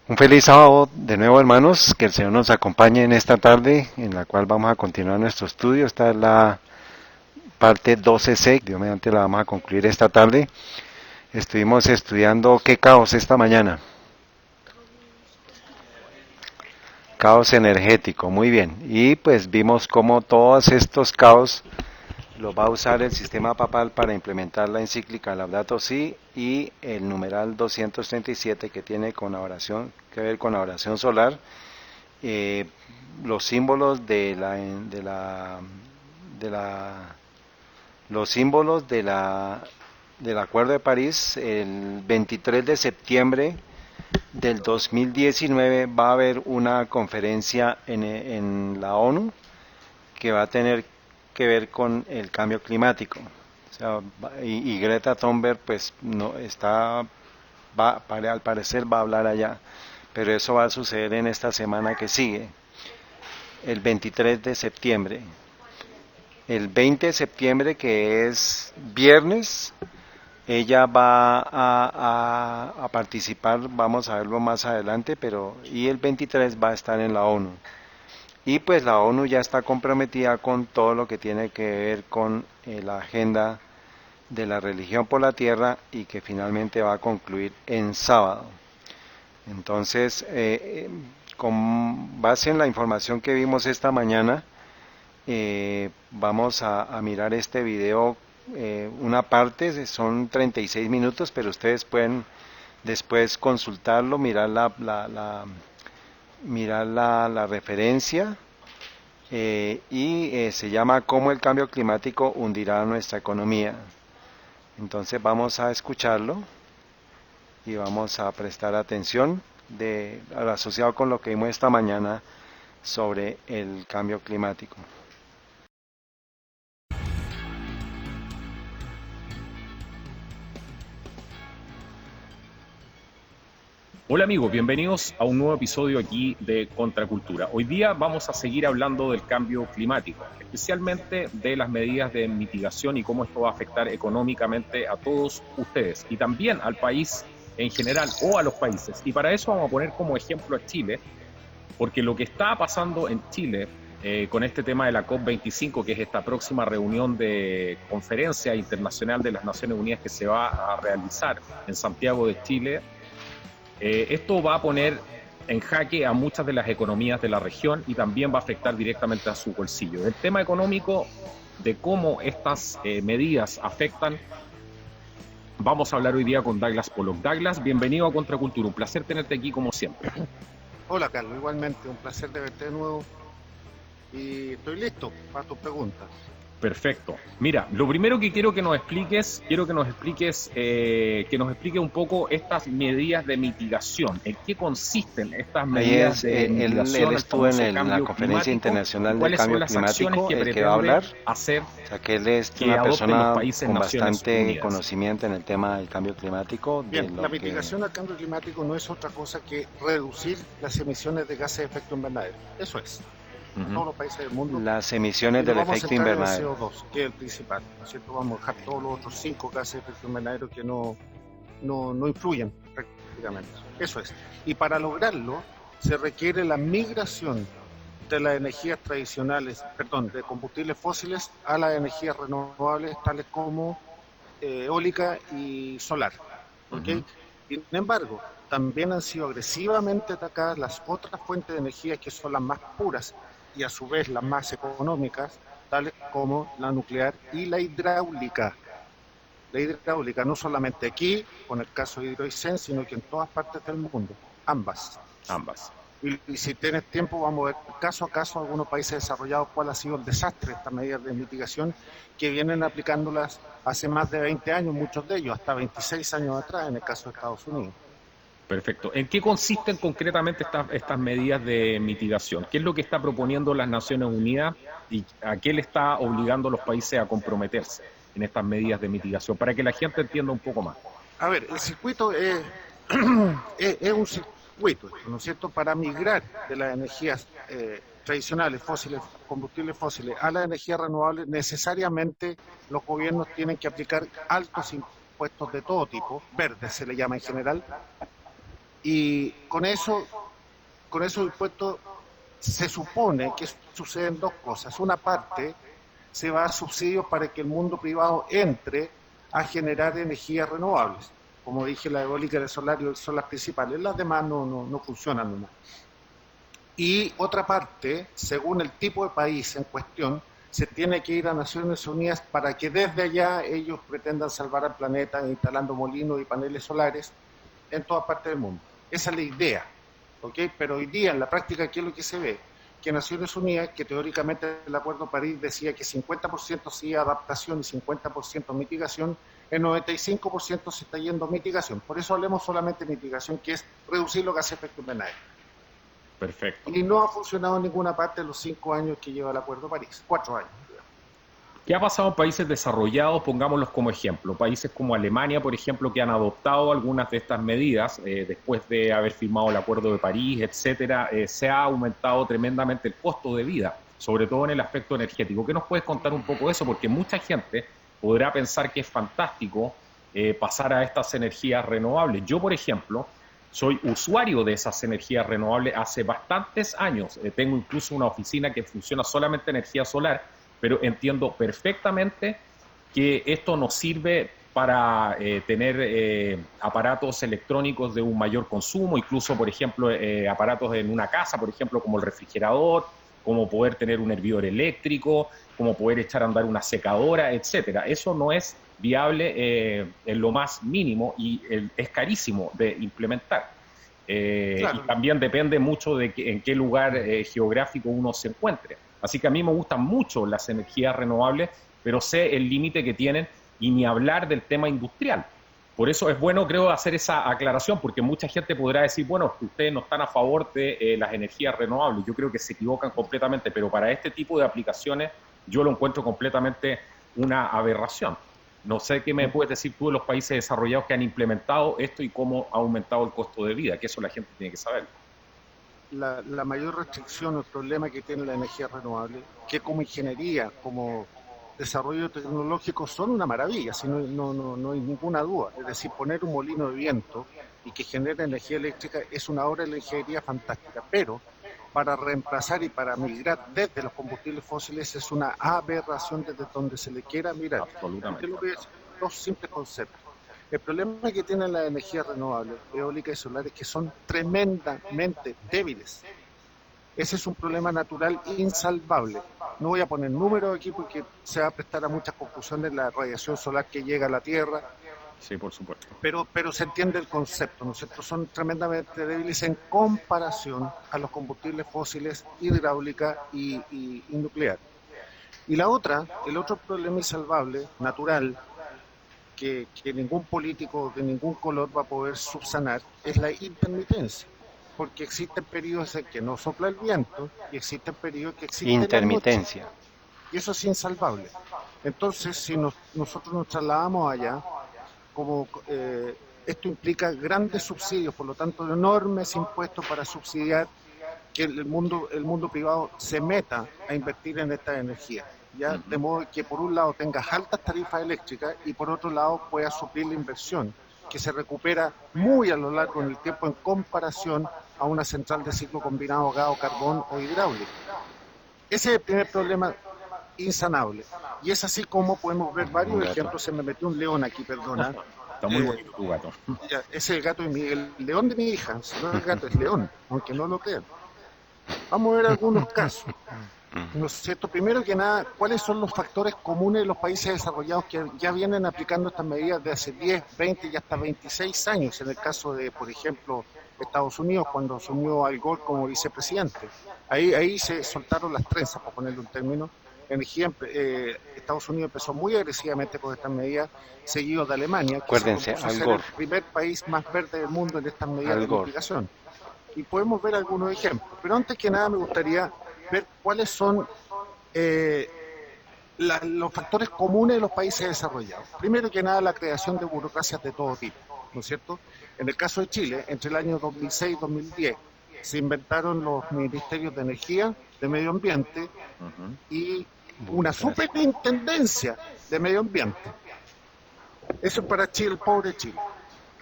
Un feliz sábado de nuevo, hermanos, que el Señor nos acompañe en esta tarde en la cual vamos a continuar nuestro estudio. Esta es la parte 12C, Dios mediante la vamos a concluir esta tarde. Estuvimos estudiando qué caos esta mañana. Caos energético, muy bien. Y pues vimos cómo todos estos caos los va a usar el sistema papal para implementar la encíclica Laudato Si y el numeral 237 que tiene con la oración, que ver con la oración solar. eh, los símbolos de la los símbolos del Acuerdo de París. El 23 de septiembre del 2019 va a haber una conferencia en la ONU que va a tener que ver con el cambio climático. O sea, y Greta Thunberg pues no está, al parecer va a hablar allá, pero eso va a suceder en esta semana que sigue, el 23 de septiembre. El 20 de septiembre, que es viernes, ella va a participar, vamos a verlo más adelante, pero y el 23 va a estar en la ONU. Y pues la ONU ya está comprometida con todo lo que tiene que ver con la agenda de la religión por la tierra y que finalmente va a concluir en sábado. Entonces, con base en la información que vimos esta mañana, vamos a mirar este video, una parte, son 36 minutos, pero ustedes pueden después consultarlo, mirar la referencia, y se llama Cómo el cambio climático hundirá nuestra economía. Entonces vamos a escucharlo y vamos a prestar atención asociado con lo que vimos esta mañana sobre el cambio climático. Hola amigos, bienvenidos a un nuevo episodio aquí de Contracultura. Hoy día vamos a seguir hablando del cambio climático, especialmente de las medidas de mitigación y cómo esto va a afectar económicamente a todos ustedes y también al país en general o a los países. Y para eso vamos a poner como ejemplo a Chile, porque lo que está pasando en Chile con este tema de la COP25, que es esta próxima reunión de conferencia internacional de las Naciones Unidas que se va a realizar en Santiago de Chile. Esto va a poner en jaque a muchas de las economías de la región y también va a afectar directamente a su bolsillo. El tema económico, de cómo estas medidas afectan, vamos a hablar hoy día con Douglas Pollock. Douglas, bienvenido a Contracultura, un placer tenerte aquí como siempre. Hola Carlos, igualmente, un placer de verte de nuevo y estoy listo para tus preguntas. Perfecto. Mira, lo primero que quiero que nos expliques, que nos explique un poco estas medidas de mitigación. ¿En qué consisten estas Ahí medidas es, de él mitigación al estuvo famoso en la cambio conferencia climático y internacional del cuáles son cambio las acciones climático, que el que va a pretende hablar. hacer O sea que él es que una adopten los persona países con Naciones bastante Unidas? conocimiento en el tema del cambio climático, de Bien, la lo que mitigación al cambio climático no es otra cosa que reducir las emisiones de gases de efecto invernadero. Eso es, a Ujú. todos los países del mundo. las emisiones Y nos del vamos a efecto centrar en el invernadero. CO2, que es el principal, ¿no es cierto? Vamos a dejar todos los otros 5 gases de efecto invernadero que no influyen prácticamente. Eso es. Y para lograrlo se requiere la migración de las energías tradicionales, perdón, de combustibles fósiles a las energías renovables, tales como eólica y solar. ¿Ok? Ujú. Sin embargo, también han sido agresivamente atacadas las otras fuentes de energía que son las más puras y a su vez las más económicas, tales como la nuclear y la hidráulica. La hidráulica no solamente aquí, con el caso de Hidroicén, sino que en todas partes del mundo, ambas. Ambas. Y si tienes tiempo, vamos a ver caso a caso algunos países desarrollados cuál ha sido el desastre de estas medidas de mitigación que vienen aplicándolas hace más de 20 años, muchos de ellos, hasta 26 años atrás en el caso de Estados Unidos. Perfecto. ¿En qué consisten concretamente estas medidas de mitigación? ¿Qué es lo que está proponiendo las Naciones Unidas y a qué le está obligando a los países a comprometerse en estas medidas de mitigación? Para que la gente entienda un poco más. A ver, el circuito es un circuito, ¿no es cierto?, para migrar de las energías tradicionales, fósiles, combustibles fósiles, a las energías renovables. Necesariamente los gobiernos tienen que aplicar altos impuestos de todo tipo, verdes se le llama en general, Y con esos impuestos se supone que suceden dos cosas. Una parte se va a subsidios para que el mundo privado entre a generar energías renovables. Como dije, la eólica y el solar son las principales, las demás no funcionan nomás. Y otra parte, según el tipo de país en cuestión, se tiene que ir a Naciones Unidas para que desde allá ellos pretendan salvar al planeta instalando molinos y paneles solares en todas partes del mundo. Esa es la idea, ¿ok? Pero hoy día en la práctica, ¿qué es lo que se ve? Que Naciones Unidas, que teóricamente el Acuerdo de París decía que 50% sí adaptación y 50% mitigación, el 95% se está yendo a mitigación. Por eso hablemos solamente de mitigación, que es reducir los gases de efecto invernadero. Perfecto. Y no ha funcionado en ninguna parte en los 5 años que lleva el Acuerdo de París, 4 años. ¿Qué ha pasado en países desarrollados? Pongámoslos como ejemplo. Países como Alemania, por ejemplo, que han adoptado algunas de estas medidas después de haber firmado el Acuerdo de París, etcétera. Se ha aumentado tremendamente el costo de vida, sobre todo en el aspecto energético. ¿Qué nos puedes contar un poco de eso? Porque mucha gente podrá pensar que es fantástico pasar a estas energías renovables. Yo, por ejemplo, soy usuario de esas energías renovables hace bastantes años. Tengo incluso una oficina que funciona solamente energía solar, pero entiendo perfectamente que esto nos sirve para tener aparatos electrónicos de un mayor consumo, incluso, por ejemplo, aparatos en una casa, por ejemplo, como el refrigerador, como poder tener un hervidor eléctrico, como poder echar a andar una secadora, etcétera. Eso no es viable en lo más mínimo y es carísimo de implementar. Claro. Y también depende mucho de en qué lugar geográfico uno se encuentre. Así que a mí me gustan mucho las energías renovables, pero sé el límite que tienen y ni hablar del tema industrial. Por eso es bueno, creo, hacer esa aclaración, porque mucha gente podrá decir, bueno, ustedes no están a favor de las energías renovables. Yo creo que se equivocan completamente, pero para este tipo de aplicaciones yo lo encuentro completamente una aberración. No sé qué me puedes decir tú de los países desarrollados que han implementado esto y cómo ha aumentado el costo de vida, que eso la gente tiene que saber. La mayor restricción o el problema que tiene la energía renovable, que como ingeniería, como desarrollo tecnológico son una maravilla, si no hay ninguna duda. Es decir, poner un molino de viento y que genere energía eléctrica es una obra de la ingeniería fantástica, pero para reemplazar y para migrar desde los combustibles fósiles es una aberración desde donde se le quiera mirar. Absolutamente. Dos simples conceptos. El problema que tienen las energías renovables, eólicas y solares, que son tremendamente débiles. Ese es un problema natural insalvable. No voy a poner números aquí porque se va a prestar a muchas confusiones la radiación solar que llega a la Tierra. Sí, por supuesto. Pero se entiende el concepto, ¿no es cierto? Son tremendamente débiles en comparación a los combustibles fósiles, hidráulica y nuclear. Y el otro problema insalvable, natural, que ningún político de ningún color va a poder subsanar, es la intermitencia. Porque existen periodos en que no sopla el viento y existen periodos que existe intermitencia. La noche, y eso es insalvable. Entonces, si nosotros nos trasladamos allá, como esto implica grandes subsidios, por lo tanto enormes impuestos para subsidiar que el mundo privado se meta a invertir en esta energía, ¿ya? De modo que por un lado tengas altas tarifas eléctricas y por otro lado puedas suplir la inversión, que se recupera muy a lo largo del tiempo en comparación a una central de ciclo combinado gas-carbón o hidráulico. Ese es el primer problema insanable. Y es así como podemos ver varios ejemplos. Se me metió un león aquí, perdona. Está muy bonito tu gato. Ya, ese es el gato el león de mi hija. Si no es el gato, es león, aunque no lo crean. Vamos a ver algunos casos. ¿No es cierto? Primero que nada, ¿cuáles son los factores comunes de los países desarrollados que ya vienen aplicando estas medidas de hace 10, 20 y hasta 26 años? En el caso de, por ejemplo, Estados Unidos, cuando asumió Al Gore como vicepresidente. Ahí se soltaron las trenzas, por ponerle un término. Estados Unidos empezó muy agresivamente con estas medidas, seguido de Alemania, que acuérdense, se ser el primer país más verde del mundo en estas medidas de mitigación. Y podemos ver algunos ejemplos. Pero antes que nada me gustaría ver cuáles son los factores comunes de los países desarrollados. Primero que nada, la creación de burocracias de todo tipo, ¿no es cierto? En el caso de Chile, entre el año 2006 y 2010, se inventaron los ministerios de energía, de medio ambiente y una superintendencia de medio ambiente. Eso es para Chile, el pobre Chile.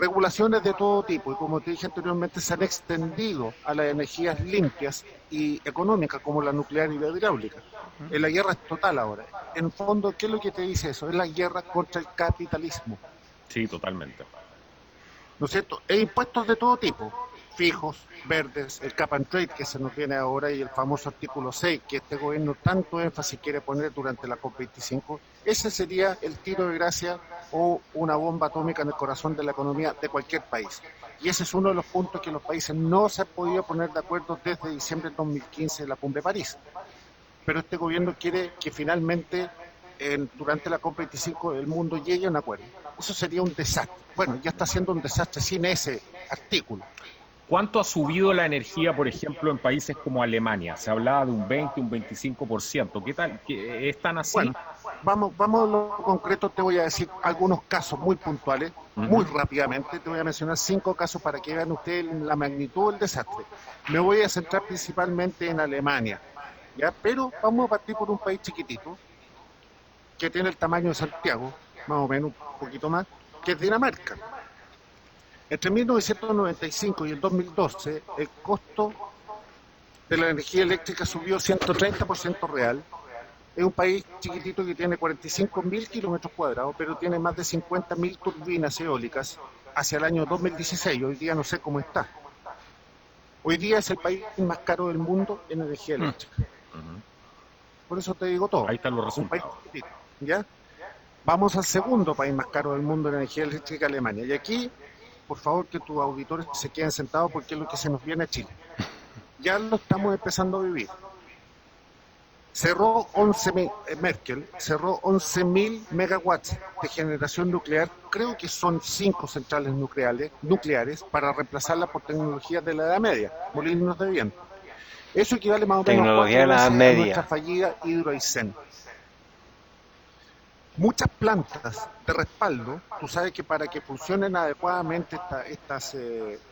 regulaciones de todo tipo, y como te dije anteriormente, se han extendido a las energías limpias y económicas como la nuclear y la hidráulica. La guerra es total ahora. En el fondo, ¿qué es lo que te dice eso? Es la guerra contra el capitalismo. Sí, totalmente. ¿No es cierto? E impuestos de todo tipo, fijos, verdes, el cap and trade que se nos viene ahora y el famoso artículo 6 que este gobierno tanto énfasis quiere poner durante la COP25, ese sería el tiro de gracia o una bomba atómica en el corazón de la economía de cualquier país. Y ese es uno de los puntos que los países no se han podido poner de acuerdo desde diciembre de 2015 de la Cumbre de París. Pero este gobierno quiere que finalmente durante la COP25 el mundo llegue a un acuerdo. Eso sería un desastre. Bueno, ya está siendo un desastre sin ese artículo. ¿Cuánto ha subido la energía, por ejemplo, en países como Alemania? Se hablaba de un 20, un 25%. ¿Qué tal? ¿Es tan así? Bueno, vamos a lo concreto. Te voy a decir algunos casos muy puntuales, muy rápidamente. Te voy a mencionar 5 casos para que vean ustedes la magnitud del desastre. Me voy a centrar principalmente en Alemania, ¿ya? Pero vamos a partir por un país chiquitito, que tiene el tamaño de Santiago, más o menos un poquito más, que es Dinamarca. Entre 1995 y el 2012, el costo de la energía eléctrica subió 130% real. Es un país chiquitito que tiene 45.000 kilómetros cuadrados, pero tiene más de 50.000 turbinas eólicas hacia el año 2016. Hoy día no sé cómo está. Hoy día es el país más caro del mundo en energía eléctrica. Por eso te digo todo. Ahí están los Un país resultados. chiquitito, ¿ya? Vamos al segundo país más caro del mundo en energía eléctrica, Alemania. Y aquí, por favor, que tus auditores se queden sentados porque es lo que se nos viene a Chile. Ya lo estamos empezando a vivir. Merkel cerró 11.000 megawatts de generación nuclear, creo que son 5 centrales nucleares para reemplazarla por tecnologías de la Edad Media, molinos de viento. Eso equivale más o menos a Tecnología de 4 la Edad veces a nuestra Media. fallida Hidroaicén. Muchas plantas de respaldo, tú sabes que para que funcionen adecuadamente estas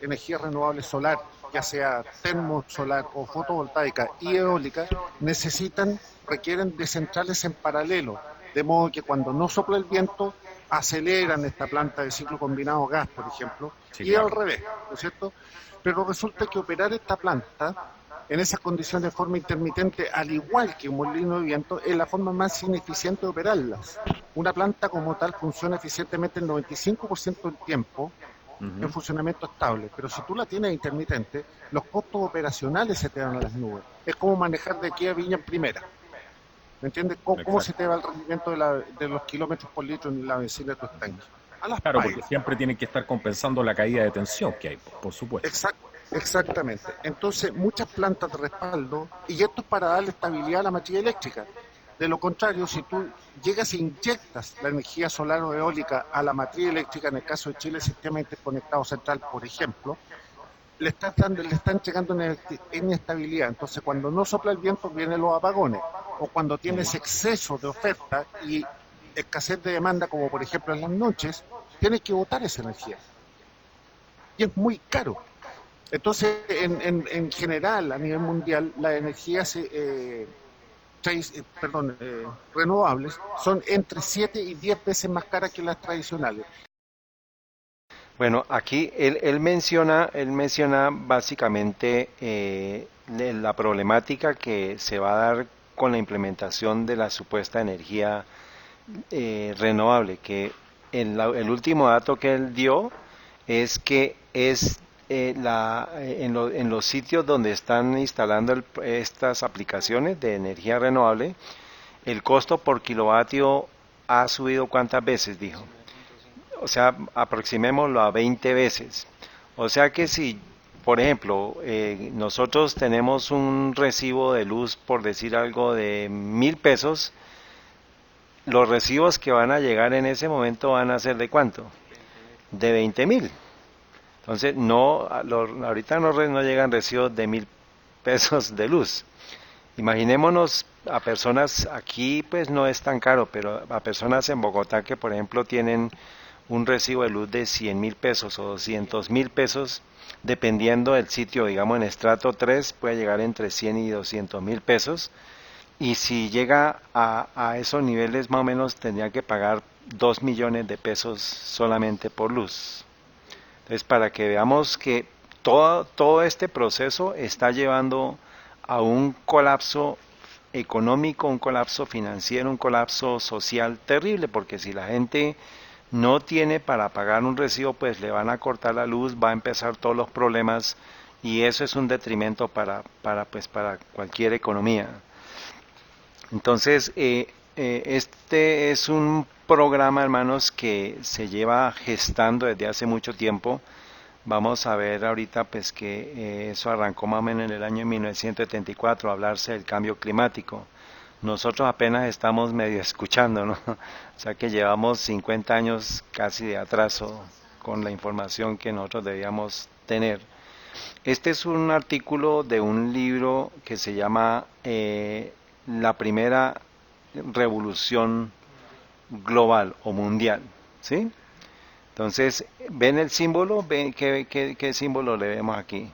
energías renovables solar, ya sea termosolar o fotovoltaica y eólica, requieren de centrales en paralelo, de modo que cuando no sopla el viento, aceleran esta planta de ciclo combinado gas, por ejemplo, Sí, y claro. al revés, ¿no es cierto? Pero resulta que operar esta planta en esas condiciones de forma intermitente, al igual que un molino de viento, es la forma más ineficiente de operarlas. Una planta como tal funciona eficientemente el 95% del tiempo en funcionamiento estable, pero si tú la tienes intermitente, los costos operacionales se te van a las nubes. Es como manejar de aquí a Viña en primera. ¿Me entiendes? ¿Cómo se te va el rendimiento de los kilómetros por litro en la benzina de tu estanque? A las Claro, porque pailas. siempre tienen que estar compensando la caída de tensión que hay, por supuesto. Exactamente. Entonces, muchas plantas de respaldo, y esto es para darle estabilidad a la matriz eléctrica. De lo contrario, si tú llegas e inyectas la energía solar o eólica a la matriz eléctrica, en el caso de Chile, el sistema interconectado central, por ejemplo, le está entregando inestabilidad. Entonces, cuando no sopla el viento, vienen los apagones. O cuando tienes exceso de oferta y escasez de demanda, como por ejemplo en las noches, tienes que botar esa energía. Y es muy caro. Entonces, en general, a nivel mundial, las energías renovables son entre 7 y 10 veces más caras que las tradicionales. Bueno, aquí él menciona básicamente la problemática que se va a dar con la implementación de la supuesta energía renovable, que el último dato que él dio es que es en los sitios donde están instalando estas aplicaciones de energía renovable, el costo por kilovatio ha subido ¿cuántas veces? Dijo. O sea, aproximémoslo a 20 veces. O sea que si, por ejemplo, nosotros tenemos un recibo de luz, por decir algo, de 1.000 pesos, los recibos que van a llegar en ese momento van a ser ¿de cuánto? De 20.000. Entonces, ahorita no llegan recibos de 1.000 pesos de luz. Imaginémonos a personas, aquí pues no es tan caro, pero a personas en Bogotá que por ejemplo tienen un recibo de luz de 100.000 pesos o 200.000 pesos, dependiendo del sitio, digamos en estrato 3 puede llegar entre 100 y 200.000 pesos, y si llega a esos niveles más o menos tendría que pagar 2 millones de pesos solamente por luz. Entonces, para que veamos que todo este proceso está llevando a un colapso económico, un colapso financiero, un colapso social terrible, porque si la gente no tiene para pagar un recibo, pues le van a cortar la luz, va a empezar todos los problemas y eso es un detrimento para cualquier economía. Entonces, este es un programa, hermanos, que se lleva gestando desde hace mucho tiempo. Vamos a ver ahorita pues que eso arrancó más o menos en el año 1974, hablarse del cambio climático. Nosotros apenas estamos medio escuchando, ¿no? O sea que llevamos 50 años casi de atraso con la información que nosotros debíamos tener. Este es un artículo de un libro que se llama La primera revolución global o mundial, ¿sí? Entonces, ¿ven el símbolo? ¿Ven qué símbolo le vemos aquí?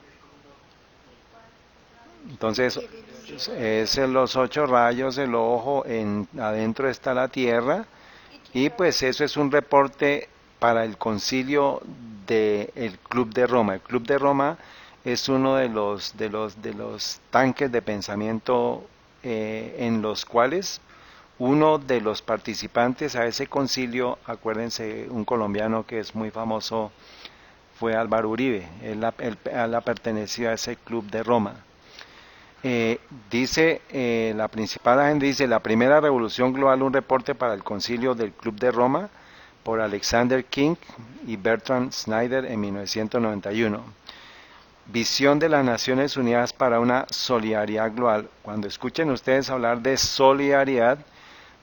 Entonces, es en los 8 rayos, el ojo, adentro está la tierra, y pues eso es un reporte para el concilio del Club de Roma. El Club de Roma es uno de los tanques de pensamiento en los cuales uno de los participantes a ese concilio, acuérdense, un colombiano que es muy famoso, fue Álvaro Uribe. Él ha pertenecido a ese Club de Roma. La principal agenda dice: la primera revolución global, un reporte para el concilio del Club de Roma, por Alexander King y Bertrand Snyder en 1991. Visión de las Naciones Unidas para una solidaridad global. Cuando escuchen ustedes hablar de solidaridad,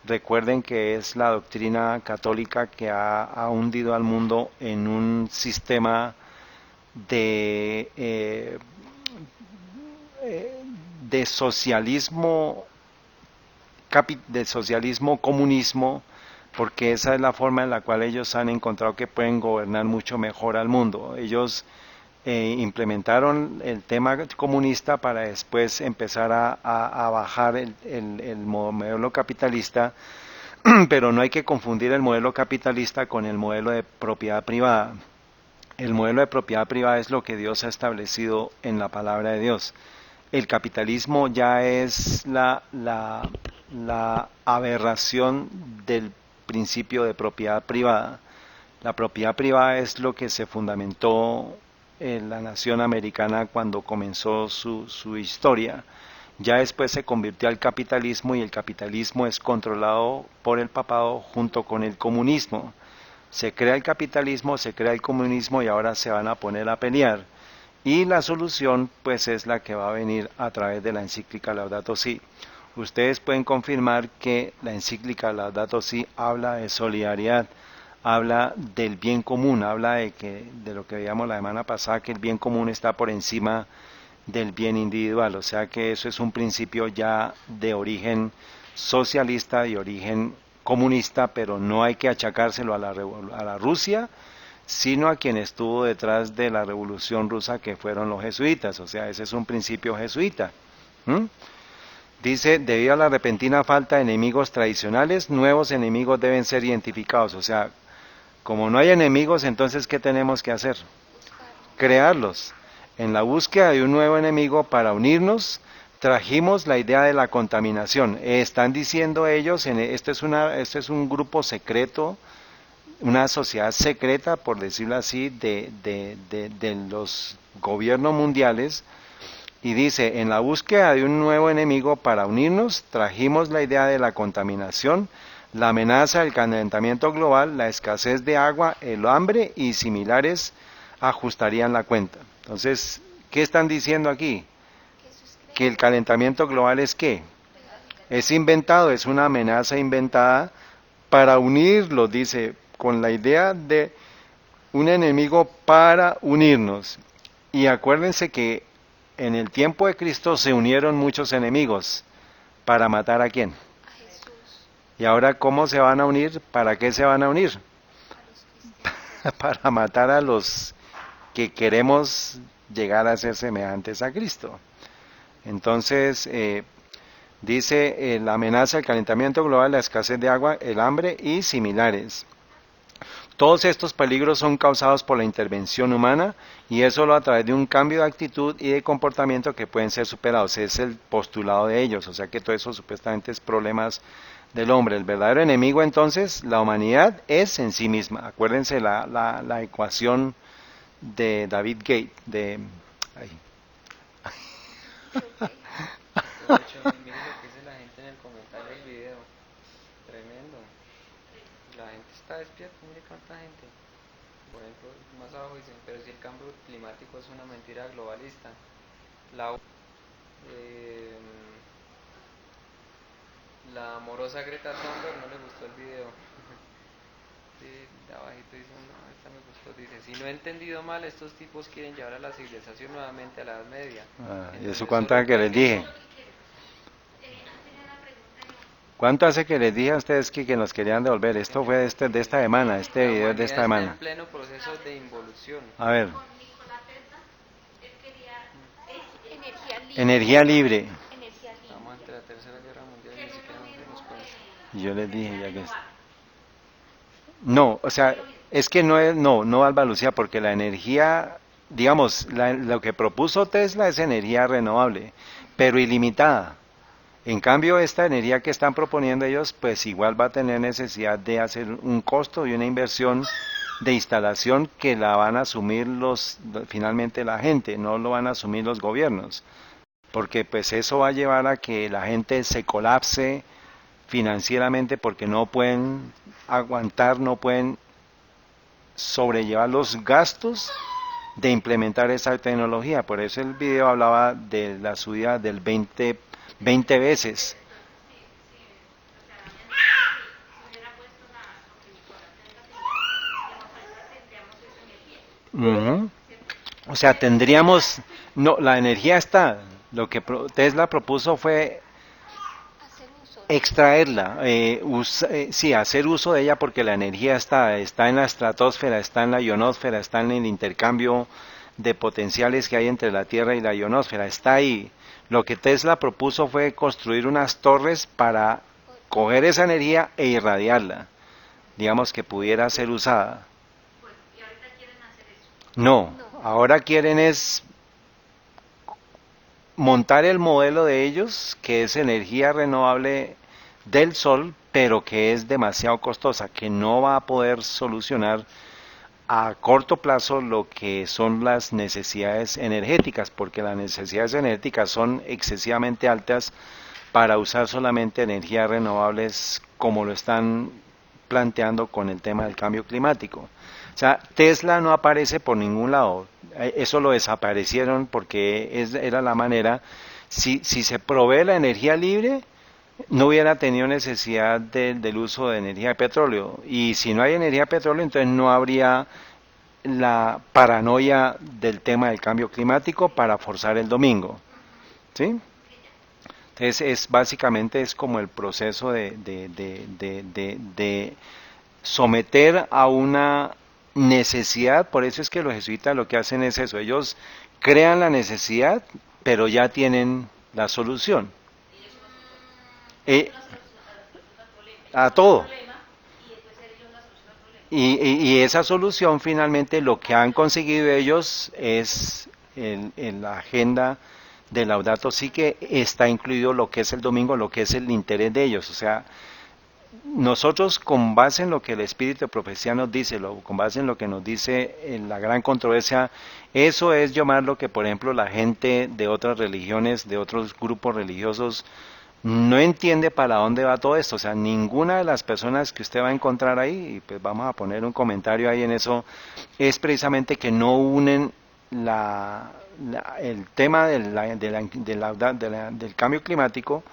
recuerden que es la doctrina católica que ha hundido al mundo en un sistema de, eh, de socialismo, de socialismo comunismo, porque esa es la forma en la cual ellos han encontrado que pueden gobernar mucho mejor al mundo. Ellos implementaron el tema comunista para después empezar a bajar el modelo capitalista, pero no hay que confundir el modelo capitalista con el modelo de propiedad privada. El modelo de propiedad privada es lo que Dios ha establecido en la palabra de Dios. El capitalismo ya es la aberración del principio de propiedad privada. La propiedad privada es lo que se fundamentó en la nación americana cuando comenzó su historia. Ya después se convirtió al capitalismo y el capitalismo es controlado por el papado junto con el comunismo. Se crea el capitalismo, se crea el comunismo y ahora se van a poner a pelear. Y la solución pues es la que va a venir a través de la encíclica Laudato Si. Ustedes pueden confirmar que la encíclica Laudato Si habla de solidaridad, habla del bien común, habla de lo que veíamos la semana pasada, que el bien común está por encima del bien individual, o sea que eso es un principio ya de origen socialista, de origen comunista, pero no hay que achacárselo a la Rusia, sino a quien estuvo detrás de la revolución rusa, que fueron los jesuitas, o sea, ese es un principio jesuita. ¿Mm? Dice: debido a la repentina falta de enemigos tradicionales, nuevos enemigos deben ser identificados, o sea, como no hay enemigos, entonces ¿qué tenemos que hacer? Crearlos. En la búsqueda de un nuevo enemigo para unirnos, trajimos la idea de la contaminación. Están diciendo ellos, esto es un grupo secreto, una sociedad secreta, por decirlo así, de los gobiernos mundiales, y dice: en la búsqueda de un nuevo enemigo para unirnos, trajimos la idea de la contaminación, la amenaza del calentamiento global, la escasez de agua, el hambre y similares ajustarían la cuenta. Entonces, ¿qué están diciendo aquí? Que el calentamiento global es ¿qué? Es inventado, es una amenaza inventada para unirlos, dice, con la idea de un enemigo para unirnos. Y acuérdense que en el tiempo de Cristo se unieron muchos enemigos. ¿Para matar a quién? Y ahora, ¿cómo se van a unir? ¿Para qué se van a unir? Para matar a los que queremos llegar a ser semejantes a Cristo. Entonces, dice la amenaza del calentamiento global, la escasez de agua, el hambre y similares. Todos estos peligros son causados por la intervención humana y es solo a través de un cambio de actitud y de comportamiento que pueden ser superados. Es el postulado de ellos, o sea que todo eso supuestamente es problemas del hombre. El verdadero enemigo entonces, la humanidad, es en sí misma. Acuérdense la ecuación de David Gates, ay, De hecho, mire lo que dice la gente en el comentario del video. Tremendo. La gente está despierta, mire cuánta gente. Por ejemplo, más abajo dicen, pero si el cambio climático es una mentira globalista. La, eh, la amorosa Greta Thunberg no le gustó el video. Sí, de abajito dice, no, esta me gustó. Dice, si no he entendido mal, estos tipos quieren llevar a la civilización nuevamente a la Edad Media. ¿y En eso donde cuánto solo que les dije? ¿Cuánto hace que les dije a ustedes que nos querían devolver? Esto fue de esta semana, este la video es de humanidad esta está en semana. pleno proceso de involución. A ver, Energía libre. energía libre. Estamos ante la Tercera Guerra Mundial y ni siquiera nos dimos cuenta. Y yo les dije ya que es. No, o sea, es que no Alba Lucía, porque la energía, digamos, lo que propuso Tesla es energía renovable, pero ilimitada. En cambio, esta energía que están proponiendo ellos, pues igual va a tener necesidad de hacer un costo y una inversión de instalación que la van a asumir finalmente la gente, no lo van a asumir los gobiernos, porque pues eso va a llevar a que la gente se colapse financieramente porque no pueden aguantar, no pueden sobrellevar los gastos de implementar esa tecnología. Por eso el video hablaba de la subida del 20 veces. Ujú. O sea, tendríamos, no, la energía está, lo que Tesla propuso fue extraerla, sí, hacer uso de ella porque la energía está en la estratosfera, está en la ionosfera, está en el intercambio de potenciales que hay entre la Tierra y la ionosfera, está ahí. Lo que Tesla propuso fue construir unas torres para coger esa energía e irradiarla, digamos que pudiera ser usada. No, ahora quieren es montar el modelo de ellos, que es energía renovable del sol, pero que es demasiado costosa, que no va a poder solucionar a corto plazo lo que son las necesidades energéticas, porque las necesidades energéticas son excesivamente altas para usar solamente energías renovables como lo están planteando con el tema del cambio climático. O sea, Tesla no aparece por ningún lado, eso lo desaparecieron porque era la manera, si se provee la energía libre, no hubiera tenido necesidad del uso de energía de petróleo, y si no hay energía de petróleo, entonces no habría la paranoia del tema del cambio climático para forzar el domingo, ¿sí? Entonces básicamente es como el proceso de someter a una necesidad. Por eso es que los jesuitas lo que hacen es eso, ellos crean la necesidad, pero ya tienen la solución. A todo. Y esa solución finalmente lo que han conseguido ellos es en la agenda de Laudato Si, que está incluido lo que es el domingo, lo que es el interés de ellos. O sea, nosotros con base en lo que el Espíritu de Profecía nos dice, con base en lo que nos dice en la gran controversia, eso es llamar lo que por ejemplo la gente de otras religiones, de otros grupos religiosos, no entiende para dónde va todo esto. O sea, ninguna de las personas que usted va a encontrar ahí, y pues vamos a poner un comentario ahí en eso, es precisamente que no unen el tema del cambio climático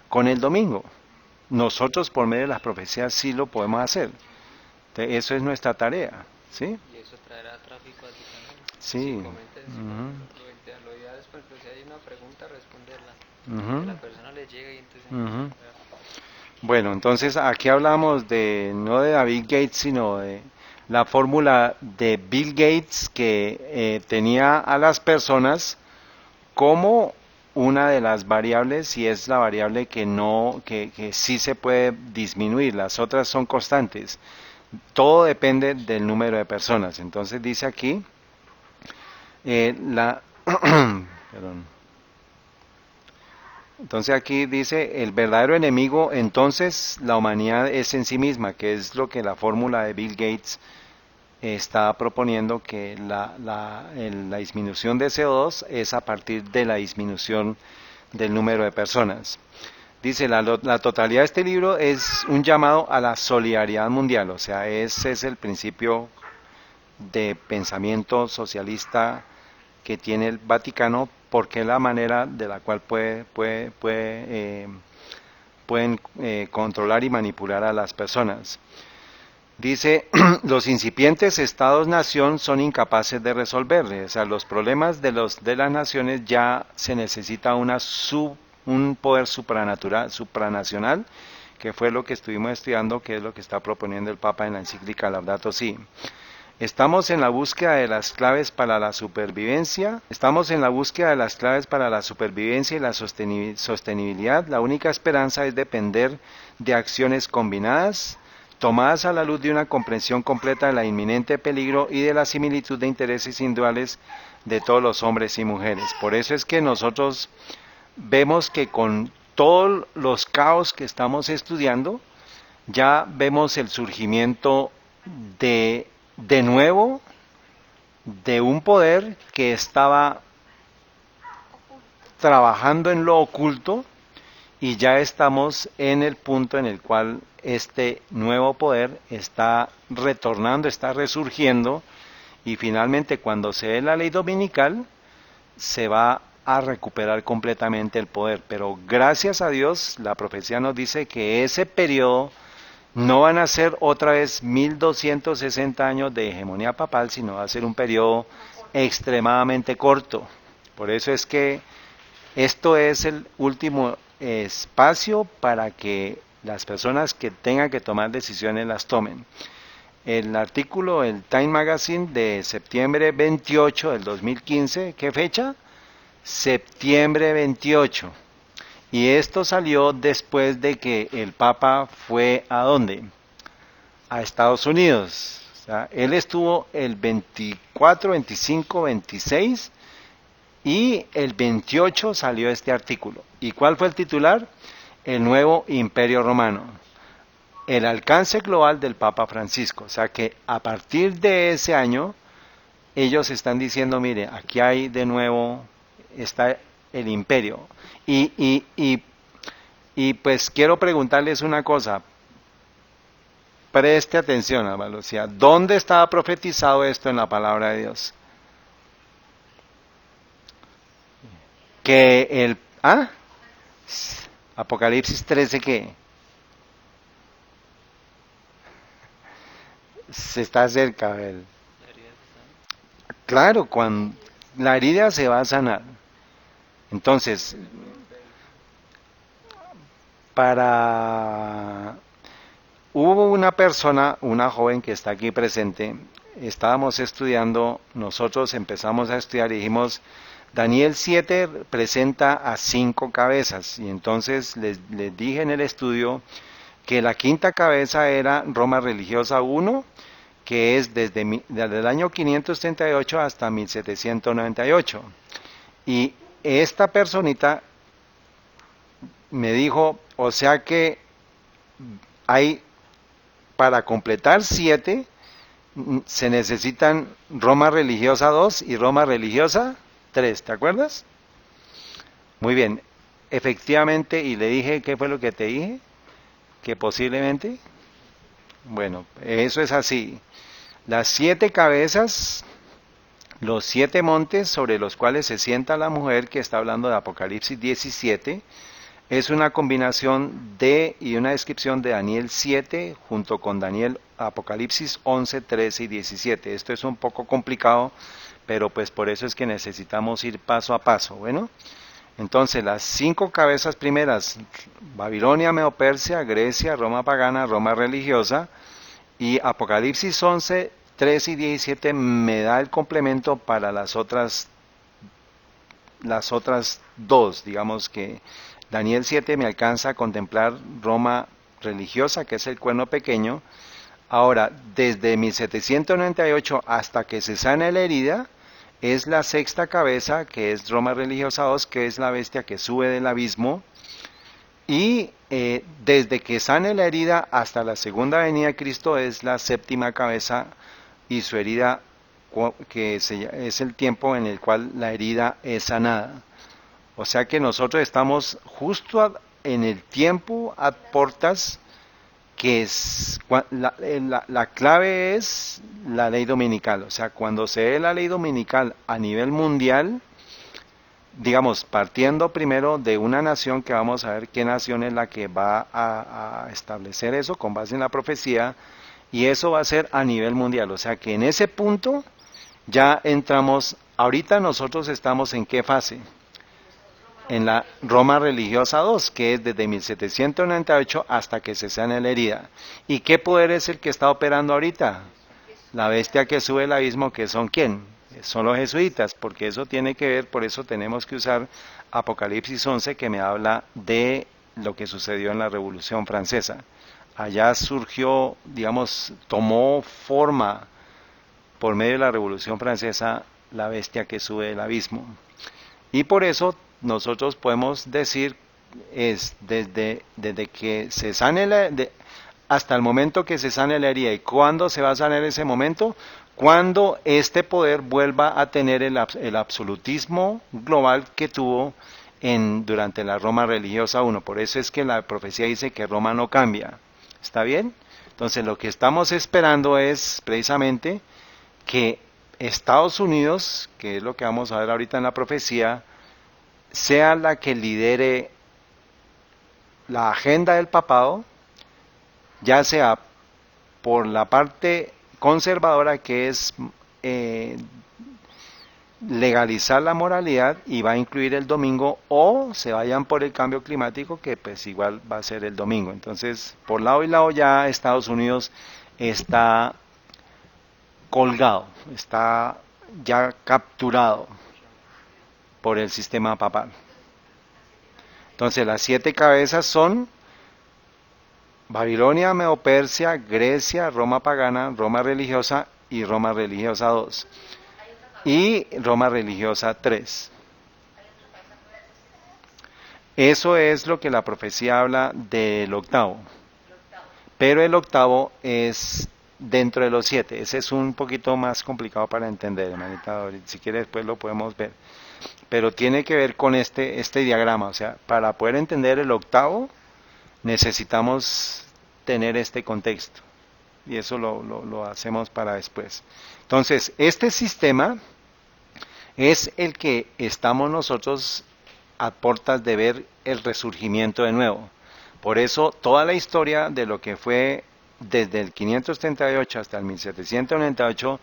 con el domingo. Nosotros por medio de las profecías sí lo podemos hacer. Entonces, eso es nuestra tarea, ¿sí? Y eso traerá tráfico a ti también. Sí. Si comentas, lo ideal es, por ejemplo, si hay una pregunta, responderla. Que la persona le llegue y entonces... Bueno, entonces aquí hablamos no de David Gates, sino de la fórmula de Bill Gates, que tenía a las personas como una de las variables, y es la variable que sí se puede disminuir, las otras son constantes. Todo depende del número de personas. Entonces dice aquí, perdón. Entonces aquí dice, el verdadero enemigo, entonces la humanidad es en sí misma, que es lo que la fórmula de Bill Gates está proponiendo, que la disminución de CO2 es a partir de la disminución del número de personas. Dice, la totalidad de este libro es un llamado a la solidaridad mundial, o sea, ese es el principio de pensamiento socialista que tiene el Vaticano, porque es la manera de la cual pueden controlar y manipular a las personas. Dice, los incipientes estados-nación son incapaces de resolver, o sea, los problemas de las naciones ya se necesita un poder supranacional, que fue lo que estuvimos estudiando, que es lo que está proponiendo el Papa en la encíclica Laudato Si. Estamos en la búsqueda de las claves para la supervivencia. Estamos en la búsqueda de las claves para la supervivencia y la sostenibilidad. La única esperanza es depender de acciones combinadas, tomadas a la luz de una comprensión completa de la inminente peligro y de la similitud de intereses individuales de todos los hombres y mujeres. Por eso es que nosotros vemos que con todos los caos que estamos estudiando, ya vemos el surgimiento de nuevo de un poder que estaba trabajando en lo oculto, y ya estamos en el punto en el cual este nuevo poder está retornando, está resurgiendo, y finalmente cuando se dé la ley dominical se va a recuperar completamente el poder. Pero gracias a Dios la profecía nos dice que ese periodo no van a ser otra vez 1260 años de hegemonía papal, sino va a ser un periodo extremadamente corto. Por eso es que esto es el último espacio para que las personas que tengan que tomar decisiones las tomen. El artículo del Time Magazine de septiembre 28 del 2015, ¿qué fecha? Septiembre 28. Y esto salió después de que el Papa fue ¿a dónde? A Estados Unidos. O sea, él estuvo el 24, 25, 26 y el 28 salió este artículo. ¿Y cuál fue el titular? El nuevo Imperio Romano. El alcance global del Papa Francisco. O sea que a partir de ese año ellos están diciendo, mire, aquí hay de nuevo, está el imperio. Y pues quiero preguntarles una cosa, preste atención, Álvaro, o sea, ¿dónde estaba profetizado esto en la palabra de Dios? Que Apocalipsis 13, ¿qué? Se está cerca, a ver. Claro, cuando la herida se va a sanar. Entonces, hubo una persona, una joven que está aquí presente, estábamos estudiando, nosotros empezamos a estudiar y dijimos, Daniel 7 presenta a 5 cabezas, y entonces les dije en el estudio que la quinta cabeza era Roma Religiosa 1, que es desde el año 538 hasta 1798. Y esta personita me dijo, o sea que hay, para completar 7, se necesitan Roma Religiosa 2 y Roma Religiosa 3, ¿te acuerdas? Muy bien, efectivamente, y le dije, ¿qué fue lo que te dije? Que posiblemente, bueno, eso es así. Las 7 cabezas, los 7 montes sobre los cuales se sienta la mujer, que está hablando de Apocalipsis 17, es una combinación y una descripción de Daniel 7 junto con Apocalipsis 11, 13 y 17. Esto es un poco complicado, pero pues por eso es que necesitamos ir paso a paso. Bueno, entonces las 5 cabezas primeras, Babilonia, Medo-Persia, Grecia, Roma pagana, Roma religiosa, y Apocalipsis 11, 13 y 17 me da el complemento para las otras 2, digamos que Daniel 7 me alcanza a contemplar Roma religiosa, que es el cuerno pequeño, Ahora, desde 1798 hasta que se sana la herida, es la sexta cabeza, que es Roma Religiosa II, que es la bestia que sube del abismo. Y desde que sane la herida hasta la segunda venida de Cristo es la séptima cabeza y su herida, es el tiempo en el cual la herida es sanada. O sea que nosotros estamos justo en el tiempo a portas que es, la clave es la ley dominical. O sea, cuando se dé la ley dominical a nivel mundial, digamos, partiendo primero de una nación, que vamos a ver qué nación es la que va a establecer eso con base en la profecía, y eso va a ser a nivel mundial. O sea que en ese punto ya entramos, ahorita nosotros estamos en qué fase, en la Roma Religiosa II, que es desde 1798 hasta que se sane la herida. ¿Y qué poder es el que está operando ahorita? La bestia que sube el abismo, que son ¿quién? Son los jesuitas, porque eso tiene que ver, por eso tenemos que usar Apocalipsis 11, que me habla de lo que sucedió en la Revolución Francesa. Allá surgió, digamos, tomó forma por medio de la Revolución Francesa la bestia que sube el abismo. Y por eso nosotros podemos decir, es desde que se sane hasta el momento que se sane la herida. ¿Y cuándo se va a sanar ese momento? Cuando este poder vuelva a tener el absolutismo global que tuvo durante la Roma Religiosa I. Por eso es que la profecía dice que Roma no cambia. ¿Está bien? Entonces lo que estamos esperando es precisamente que Estados Unidos, que es lo que vamos a ver ahorita en la profecía, sea la que lidere la agenda del papado, ya sea por la parte conservadora, que es legalizar la moralidad y va a incluir el domingo, o se vayan por el cambio climático, que pues igual va a ser el domingo. Entonces, por lado y lado ya Estados Unidos está colgado, está ya capturado por el sistema papal. Entonces las 7 cabezas son Babilonia, Medo-Persia, Grecia, Roma pagana, Roma religiosa y Roma religiosa II. Y Roma religiosa III. Eso es lo que la profecía habla del octavo. Pero el octavo es dentro de los 7. Ese es un poquito más complicado para entender, hermanita. Si quiere después lo podemos ver. Pero tiene que ver con este diagrama. O sea, para poder entender el octavo necesitamos tener este contexto. Y eso lo hacemos para después. Entonces, este sistema es el que estamos nosotros a portas de ver el resurgimiento de nuevo. Por eso toda la historia de lo que fue desde el 538 hasta el 1798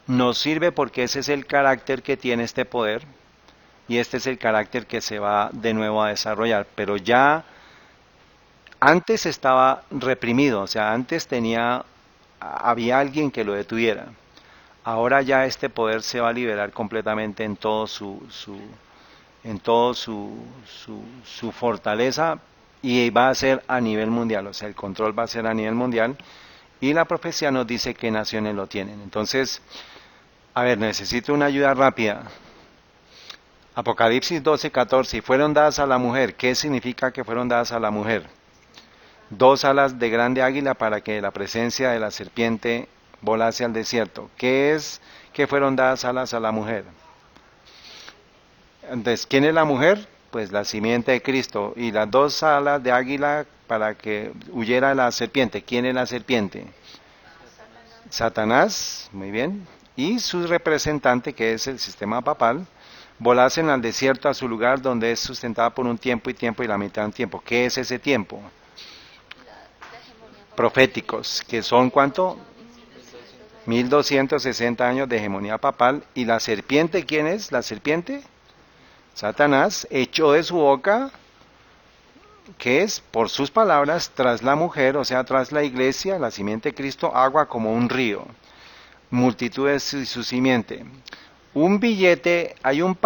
nos sirve, porque ese es el carácter que tiene este poder y este es el carácter que se va de nuevo a desarrollar. Pero ya antes estaba reprimido, o sea, antes había alguien que lo detuviera. Ahora ya este poder se va a liberar completamente en todo su fortaleza, y va a ser a nivel mundial. O sea, el control va a ser a nivel mundial, y la profecía nos dice qué naciones lo tienen. Entonces, a ver, necesito una ayuda rápida. Apocalipsis 12:14, y fueron dadas a la mujer. ¿Qué significa que fueron dadas a la mujer? 2 alas de grande águila para que de la presencia de la serpiente volase al desierto. ¿Qué es que fueron dadas alas a la mujer? Entonces, ¿quién es la mujer? Pues la simiente de Cristo. Y las 2 alas de águila para que huyera la serpiente. ¿Quién es la serpiente? Satanás, muy bien. Y su representante, que es el sistema papal, volasen al desierto, a su lugar donde es sustentada por un tiempo y la mitad de un tiempo. ¿Qué es ese tiempo? Proféticos, que son ¿cuánto? 1260 años de hegemonía papal. ¿Y la serpiente quién es? La serpiente, Satanás, echó de su boca, ¿qué es? Por sus palabras, tras la mujer, o sea, tras la iglesia, la simiente de Cristo, agua como un río, multitudes y su simiente. Un billete, hay un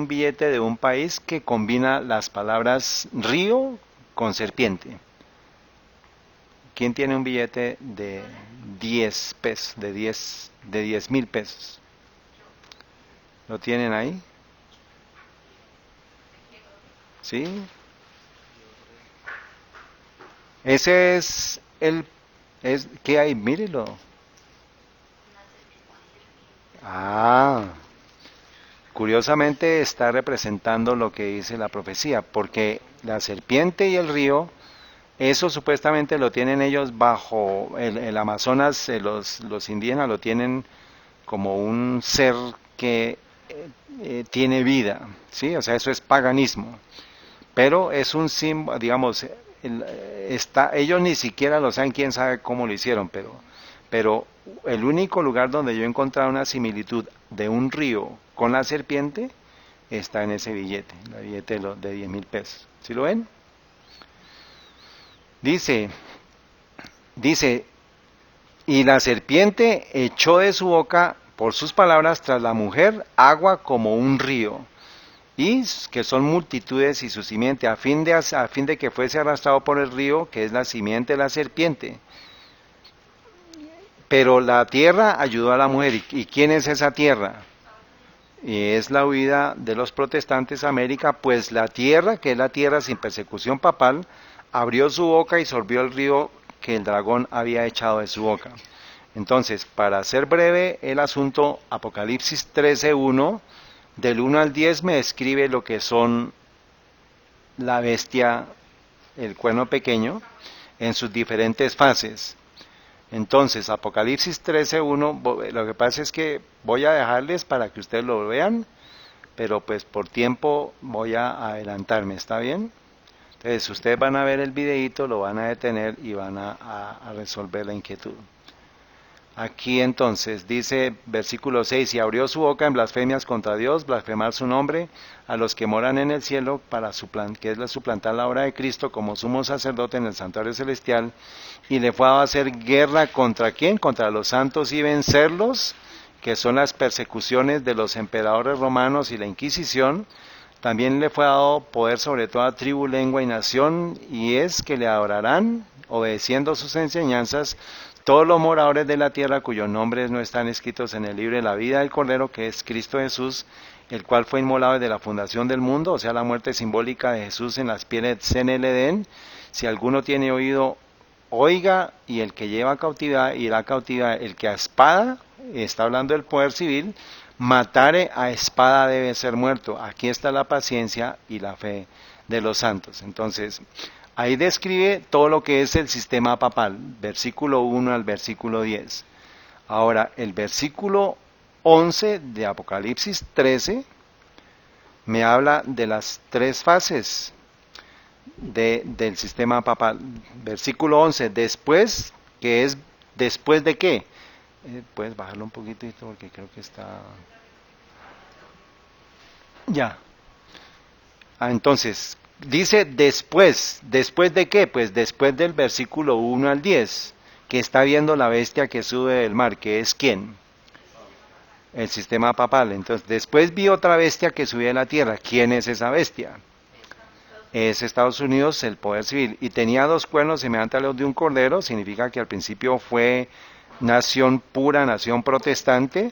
billete de un país que combina las palabras río con serpiente. ¿Quién tiene un billete de 10 pesos, de 10,000 pesos? ¿Lo tienen ahí? ¿Sí? Ese es ¿qué hay? Mírelo. Ah, curiosamente está representando lo que dice la profecía, porque la serpiente y el río, eso supuestamente lo tienen ellos bajo el Amazonas, los indígenas lo tienen como un ser que tiene vida, ¿sí? O sea, eso es paganismo, pero es un símbolo, digamos, ellos ni siquiera lo saben, quién sabe cómo lo hicieron, pero el único lugar donde yo he encontrado una similitud de un río con la serpiente está en ese billete, el billete de 10,000 pesos. ¿Sí lo ven? Dice, y la serpiente echó de su boca por sus palabras tras la mujer agua como un río, y que son multitudes y su simiente, a fin de que fuese arrastrado por el río, que es la simiente de la serpiente. Pero la tierra ayudó a la mujer. ¿Y quién es esa tierra? Y es la huida de los protestantes a América, pues la tierra, que es la tierra sin persecución papal, abrió su boca y sorbió el río que el dragón había echado de su boca. Entonces, para hacer breve el asunto, Apocalipsis 13:1, del 1 al 10 me describe lo que son la bestia, el cuerno pequeño, en sus diferentes fases. Entonces, Apocalipsis 13:1, lo que pasa es que voy a dejarles para que ustedes lo vean, pero pues por tiempo voy a adelantarme, ¿está bien? Entonces, ustedes van a ver el videíto, lo van a detener y van a resolver la inquietud. Aquí entonces dice versículo 6, y abrió su boca en blasfemias contra Dios, blasfemar su nombre, a los que moran en el cielo, que es suplantar la obra de Cristo como sumo sacerdote en el santuario celestial, y le fue a hacer guerra ¿contra quién? Contra los santos y vencerlos, que son las persecuciones de los emperadores romanos y la Inquisición. También le fue dado poder sobre toda tribu, lengua y nación, y es que le adorarán, obedeciendo sus enseñanzas, todos los moradores de la tierra cuyos nombres no están escritos en el libro de la vida del Cordero, que es Cristo Jesús, el cual fue inmolado desde la fundación del mundo, o sea, la muerte simbólica de Jesús en las pieles en el Edén. Si alguno tiene oído, oiga, y el que lleva cautividad irá a cautividad. El que a espada, está hablando del poder civil, matare a espada debe ser muerto. Aquí está la paciencia y la fe de los santos. Entonces, ahí describe todo lo que es el sistema papal, versículo 1 al versículo 10. Ahora, el versículo 11 de Apocalipsis 13 me habla de las tres fases del sistema papal. Versículo 11, después, que es después de qué. Puedes bajarlo un poquitito porque creo que está... Ya. Entonces, dice ¿después de qué? Pues después del versículo 1 al 10, que está viendo la bestia que sube del mar, que es ¿quién? El sistema papal. Entonces, después vi otra bestia que subía de la tierra. ¿Quién es esa bestia? Es Estados Unidos, el poder civil. Y tenía dos cuernos semejantes a los de un cordero, significa que al principio fue nación pura, nación protestante,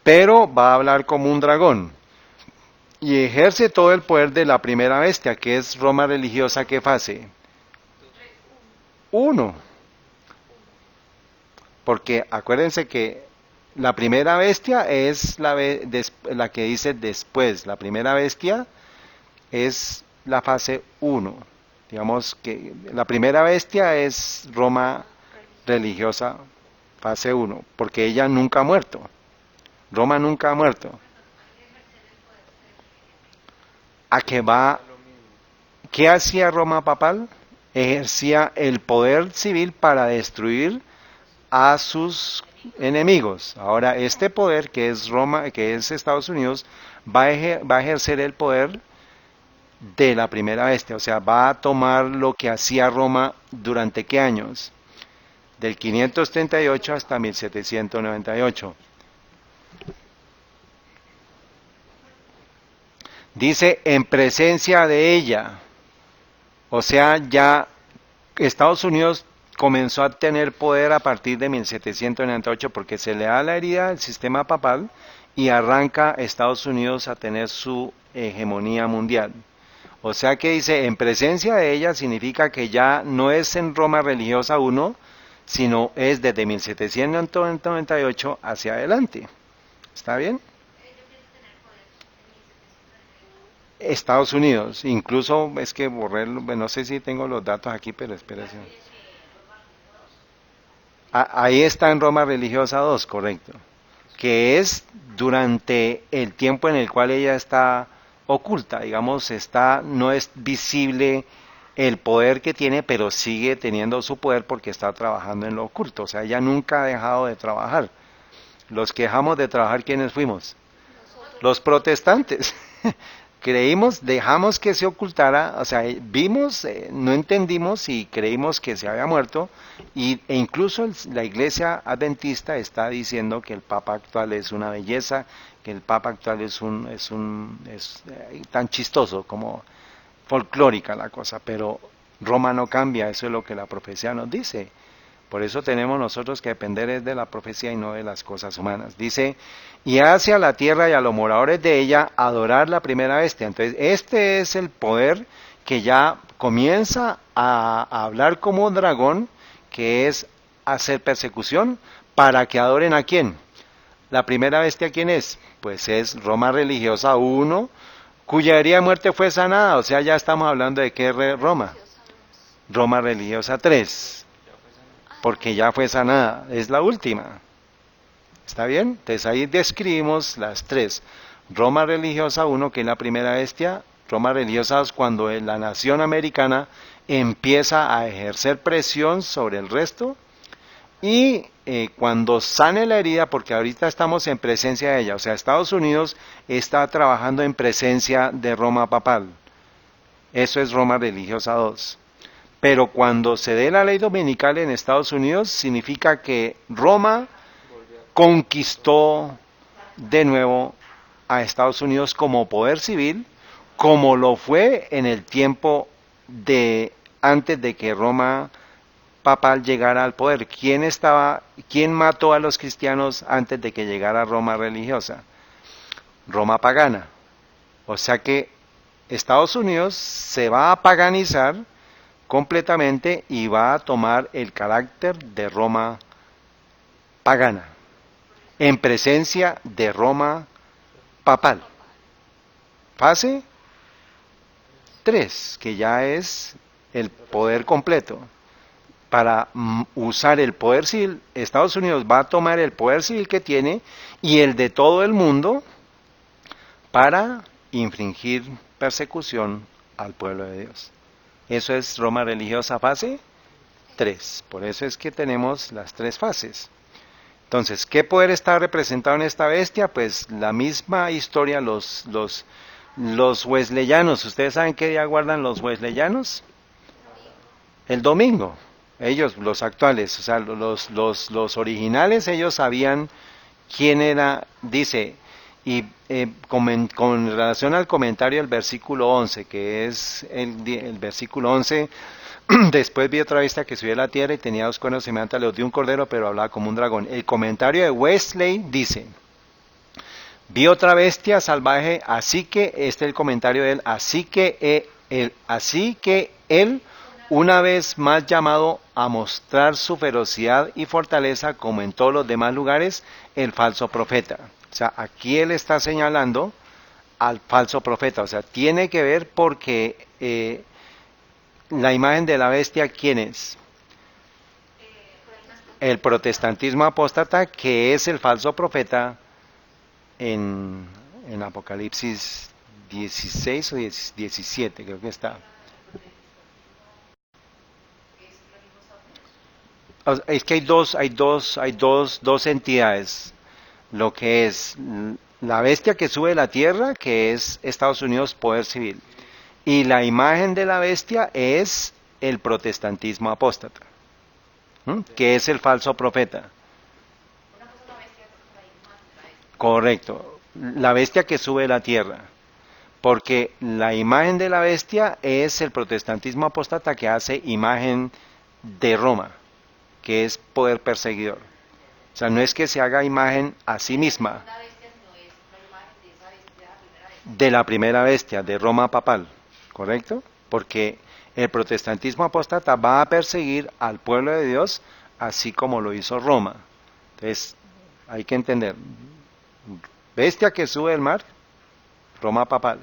pero va a hablar como un dragón. Y ejerce todo el poder de la primera bestia, que es Roma religiosa. ¿Qué fase? 1. Porque acuérdense que la primera bestia es la que dice después. La primera bestia es la fase 1. Digamos que la primera bestia es Roma religiosa, fase 1, porque ella nunca ha muerto. Roma nunca ha muerto. ¿A qué va? ¿Qué hacía Roma papal? Ejercía el poder civil para destruir a sus enemigos. Ahora, este poder que es Roma, que es Estados Unidos, va a ejercer el poder de la primera bestia, o sea, va a tomar lo que hacía Roma durante ¿qué años? Del 538 hasta 1798. Dice en presencia de ella, o sea, ya Estados Unidos comenzó a tener poder a partir de 1798 porque se le da la herida al sistema papal y arranca Estados Unidos a tener su hegemonía mundial. O sea que dice, en presencia de ella significa que ya no es en Roma religiosa uno, sino es desde 1798 hacia adelante. ¿Está bien? Estados Unidos, incluso es que borré, no sé si tengo los datos aquí, pero espérese. Ahí está en Roma religiosa 2, correcto, que es durante el tiempo en el cual ella está oculta, digamos, no es visible el poder que tiene, pero sigue teniendo su poder porque está trabajando en lo oculto, o sea, ella nunca ha dejado de trabajar. Los que dejamos de trabajar, ¿quiénes fuimos? Los protestantes. Creímos, dejamos que se ocultara, o sea, vimos, no entendimos y creímos que se había muerto, e incluso la iglesia adventista está diciendo que el Papa actual es una belleza, que el Papa actual es tan chistoso como folclórica la cosa, pero Roma no cambia, eso es lo que la profecía nos dice. Por eso tenemos nosotros que depender de la profecía y no de las cosas humanas. Dice, y hacia la tierra y a los moradores de ella adorar la primera bestia. Entonces, este es el poder que ya comienza a hablar como un dragón, que es hacer persecución para que adoren a quién. La primera bestia, ¿quién es? Pues es Roma religiosa 1, cuya herida de muerte fue sanada. O sea, ya estamos hablando de qué Roma. Roma religiosa 3. Porque ya fue sanada, es la última. ¿Está bien? Entonces ahí describimos las 3. Roma religiosa 1, que es la primera bestia. Roma religiosa 2, cuando la nación americana empieza a ejercer presión sobre el resto. Y cuando sane la herida, porque ahorita estamos en presencia de ella, o sea, Estados Unidos está trabajando en presencia de Roma papal. Eso es Roma religiosa 2. Pero cuando se dé la ley dominical en Estados Unidos, significa que Roma conquistó de nuevo a Estados Unidos como poder civil, como lo fue en el tiempo de antes de que Roma papal llegara al poder. ¿Quién mató a los cristianos antes de que llegara Roma religiosa? Roma pagana. O sea que Estados Unidos se va a paganizar completamente y va a tomar el carácter de Roma pagana, en presencia de Roma papal. Fase 3, que ya es el poder completo. Para usar el poder civil, Estados Unidos va a tomar el poder civil que tiene y el de todo el mundo para infringir persecución al pueblo de Dios. Eso es Roma religiosa fase 3. Por eso es que tenemos las 3 fases. Entonces, ¿qué poder está representado en esta bestia? Pues la misma historia, los wesleyanos. ¿Ustedes saben qué día guardan los wesleyanos? El domingo. Ellos, los actuales, o sea, los originales, ellos sabían quién era, dice, y con relación al comentario del versículo 11, que es el versículo 11, después vi otra bestia que subía a la tierra y tenía 2 cuernos semejantes a los de un cordero, pero hablaba como un dragón. El comentario de Wesley dice, vi otra bestia salvaje, así que, este es el comentario de él, así que él, una vez más llamado a mostrar su ferocidad y fortaleza, como en todos los demás lugares, el falso profeta. O sea, aquí él está señalando al falso profeta. O sea, tiene que ver porque la imagen de la bestia, ¿quién es? El protestantismo apóstata, que es el falso profeta en Apocalipsis 16 o 17, creo que está. Es que hay dos entidades. Lo que es la bestia que sube de la tierra, que es Estados Unidos, poder civil. Y la imagen de la bestia es el protestantismo apóstata, que es el falso profeta. Correcto, la bestia que sube de la tierra. Porque la imagen de la bestia es el protestantismo apóstata que hace imagen de Roma. que es poder perseguidor. O sea, no es que se haga imagen a sí misma de la primera bestia, de Roma papal, ¿correcto? Porque el protestantismo apóstata va a perseguir al pueblo de Dios así como lo hizo Roma. Entonces, hay que entender, bestia que sube del mar, Roma papal,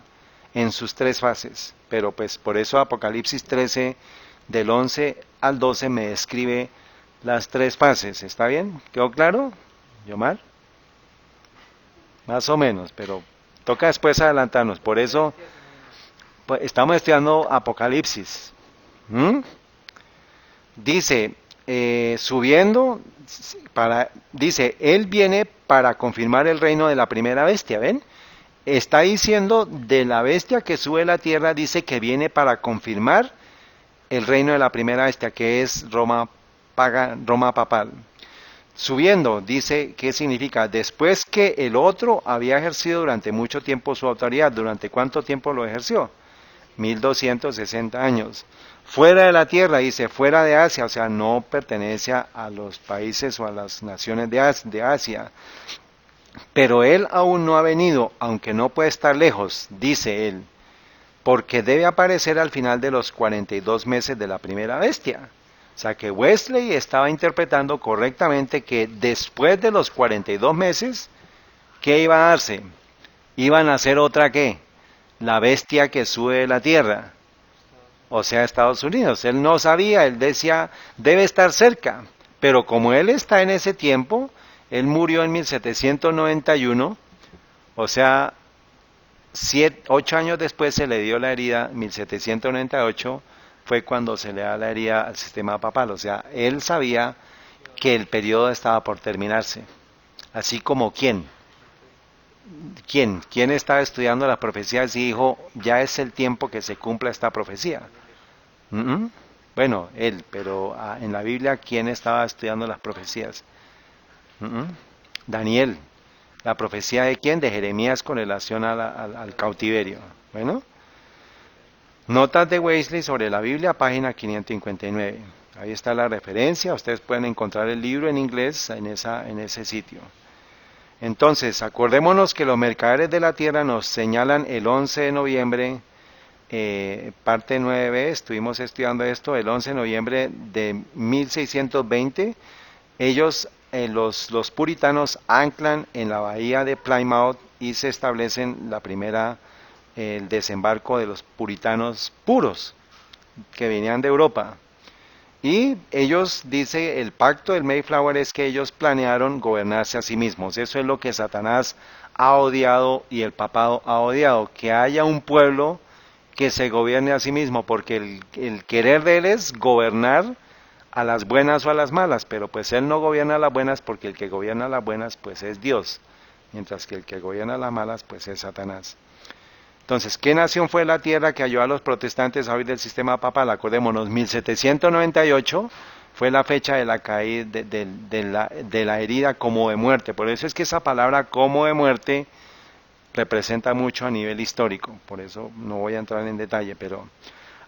en sus tres fases. Pero pues por eso Apocalipsis 13, del 11 al 12, me describe las tres fases. ¿Está bien? ¿Quedó claro, Yomar? Más o menos, pero toca después adelantarnos. Por eso pues, estamos estudiando Apocalipsis. ¿Mm? Dice, subiendo, dice, Él viene para confirmar el reino de la primera bestia, ¿ven? Está diciendo de la bestia que sube a la tierra, dice que viene para confirmar el reino de la primera bestia, que es Roma papal. Subiendo, dice, ¿qué significa? Después que el otro había ejercido durante mucho tiempo su autoridad. ¿Durante cuánto tiempo lo ejerció? 1260 años. Fuera de la tierra, dice, fuera de Asia, o sea, no pertenece a los países o a las naciones de Asia. Pero él aún no ha venido, aunque no puede estar lejos, dice él, porque debe aparecer al final de los 42 meses de la primera bestia. O sea que Wesley estaba interpretando correctamente que después de los 42 meses, ¿qué iba a darse? Iban a hacer otra ¿qué? La bestia que sube de la tierra, o sea, Estados Unidos. Él no sabía, él decía, debe estar cerca, pero como él está en ese tiempo, él murió en 1791, o sea, 8 años después se le dio la herida, 1798 fue cuando se le da la herida al sistema papal, o sea, él sabía que el periodo estaba por terminarse, así como ¿quién estaba estudiando las profecías y dijo, ya es el tiempo que se cumpla esta profecía? Bueno, él, pero en la Biblia, ¿quién estaba estudiando las profecías? Daniel. ¿La profecía de quién? De Jeremías con relación al cautiverio. Bueno, notas de Wesley sobre la Biblia, página 559. Ahí está la referencia, ustedes pueden encontrar el libro en inglés en ese sitio. Entonces, acordémonos que los mercaderes de la tierra nos señalan el 11 de noviembre, parte 9, estuvimos estudiando esto, el 11 de noviembre de 1620, ellos, los puritanos, anclan en la bahía de Plymouth y se establecen el desembarco de los puritanos puros que venían de Europa. Y ellos, dice, el pacto del Mayflower es que ellos planearon gobernarse a sí mismos. Eso es lo que Satanás ha odiado y el papado ha odiado, que haya un pueblo que se gobierne a sí mismo, porque el querer de él es gobernar a las buenas o a las malas, pero pues él no gobierna a las buenas porque el que gobierna a las buenas pues es Dios, mientras que el que gobierna a las malas pues es Satanás. Entonces, ¿qué nación fue la tierra que ayudó a los protestantes a huir del sistema papal? Acordémonos, 1798 fue la fecha de la caída de la herida como de muerte. Por eso es que esa palabra como de muerte representa mucho a nivel histórico. Por eso no voy a entrar en detalle, pero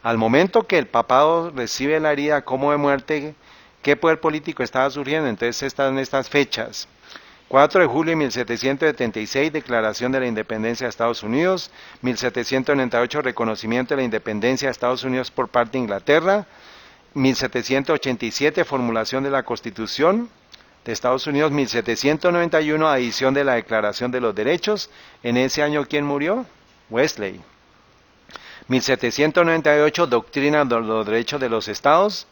al momento que el papado recibe la herida como de muerte, ¿qué poder político estaba surgiendo? Entonces están estas fechas. 4 de julio de 1776, declaración de la independencia de Estados Unidos. 1798, reconocimiento de la independencia de Estados Unidos por parte de Inglaterra. 1787, formulación de la Constitución de Estados Unidos. 1791, adición de la Declaración de los Derechos. En ese año, ¿quién murió? Wesley. 1798, doctrina de los derechos de los estados.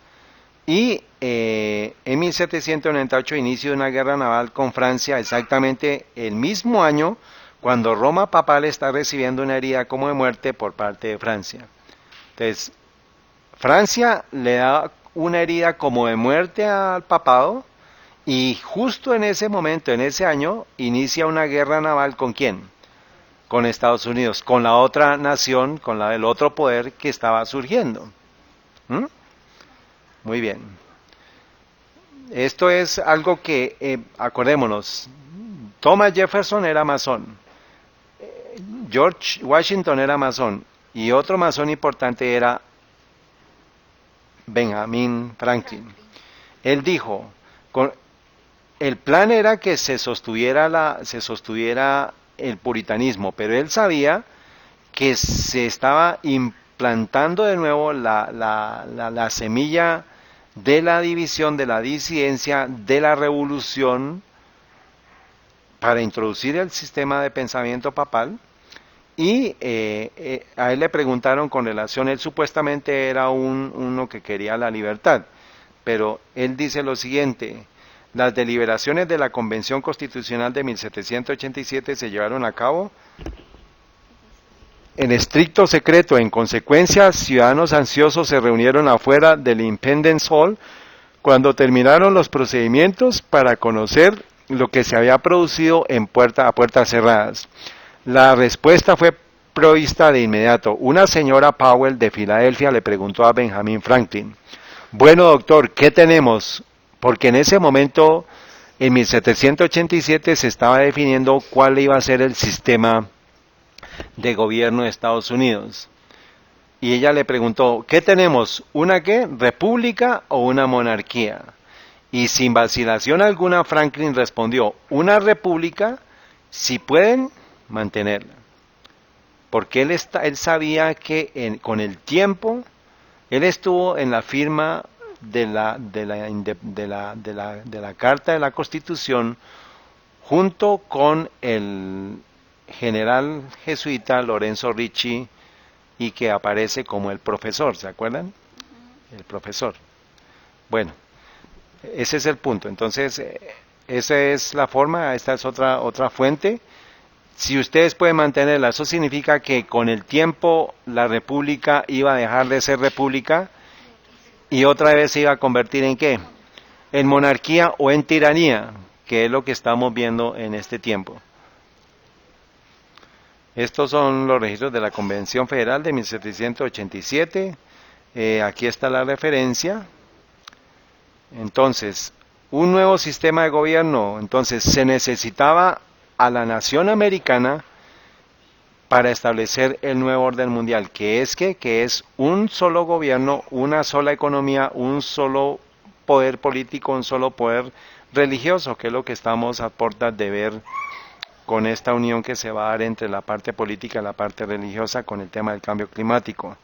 Y en 1798 inicio de una guerra naval con Francia, exactamente el mismo año cuando Roma papal está recibiendo una herida como de muerte por parte de Francia. Entonces, Francia le da una herida como de muerte al papado y justo en ese momento, en ese año, inicia una guerra naval ¿con quién? Con Estados Unidos, con la otra nación, con la del otro poder que estaba surgiendo. Muy bien. Esto es algo que, acordémonos, Thomas Jefferson era masón, George Washington era masón, y otro masón importante era Benjamin Franklin. Él dijo, el plan era que se sostuviera el puritanismo, pero él sabía que se estaba implantando de nuevo la semilla de la división, de la disidencia, de la revolución, para introducir el sistema de pensamiento papal. Y a él le preguntaron con relación, él supuestamente era uno que quería la libertad, pero él dice lo siguiente: las deliberaciones de la Convención Constitucional de 1787 se llevaron a cabo en estricto secreto. En consecuencia, ciudadanos ansiosos se reunieron afuera del Independence Hall cuando terminaron los procedimientos para conocer lo que se había producido a puertas cerradas. La respuesta fue provista de inmediato. Una señora Powell de Filadelfia le preguntó a Benjamin Franklin: bueno, doctor, ¿qué tenemos? Porque en ese momento, en 1787, se estaba definiendo cuál iba a ser el sistema de gobierno de Estados Unidos. Y ella le preguntó: ¿qué tenemos? ¿Una qué? ¿República o una monarquía? Y sin vacilación alguna, Franklin respondió: una república, si pueden mantenerla. Porque él sabía que con el tiempo, él estuvo en la firma de la Carta de la Constitución junto con el general jesuita Lorenzo Ricci, y que aparece como el profesor, ¿se acuerdan? El profesor. Bueno, ese es el punto. Entonces, esa es la forma. Esta es otra fuente. Si ustedes pueden mantenerla, eso significa que con el tiempo la república iba a dejar de ser república y otra vez se iba a convertir ¿en qué? En monarquía o en tiranía, que es lo que estamos viendo en este tiempo. Estos son los registros de la Convención Federal de 1787. Aquí está la referencia. Entonces, un nuevo sistema de gobierno. Entonces, se necesitaba a la nación americana para establecer el nuevo orden mundial, que es un solo gobierno, una sola economía, un solo poder político, un solo poder religioso, que es lo que estamos a puertas de ver con esta unión que se va a dar entre la parte política y la parte religiosa con el tema del cambio climático.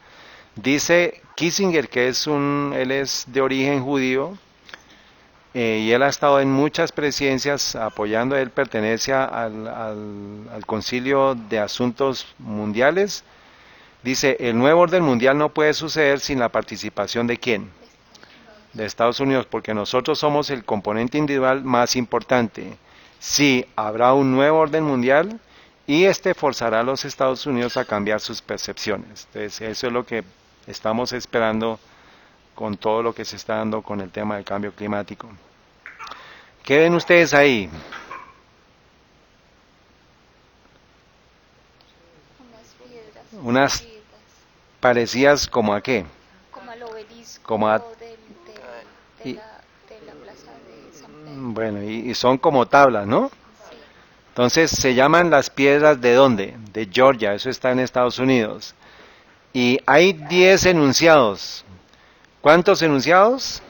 Dice Kissinger que él es de origen judío, y él ha estado en muchas presidencias apoyando. Él pertenece al Concilio de Asuntos Mundiales. Dice: el nuevo orden mundial no puede suceder sin la participación ¿de quién? De Estados Unidos, porque nosotros somos el componente individual más importante. Sí, habrá un nuevo orden mundial y forzará a los Estados Unidos a cambiar sus percepciones. Entonces, eso es lo que estamos esperando con todo lo que se está dando con el tema del cambio climático. ¿Qué ven ustedes ahí? Unas parecidas como a qué? Como al obelisco como a, de la plaza de San Pedro. Bueno, y son como tablas, ¿no? Sí. Entonces se llaman las piedras ¿de dónde? De Georgia, eso está en Estados Unidos. Y hay 10 enunciados. ¿Cuántos enunciados?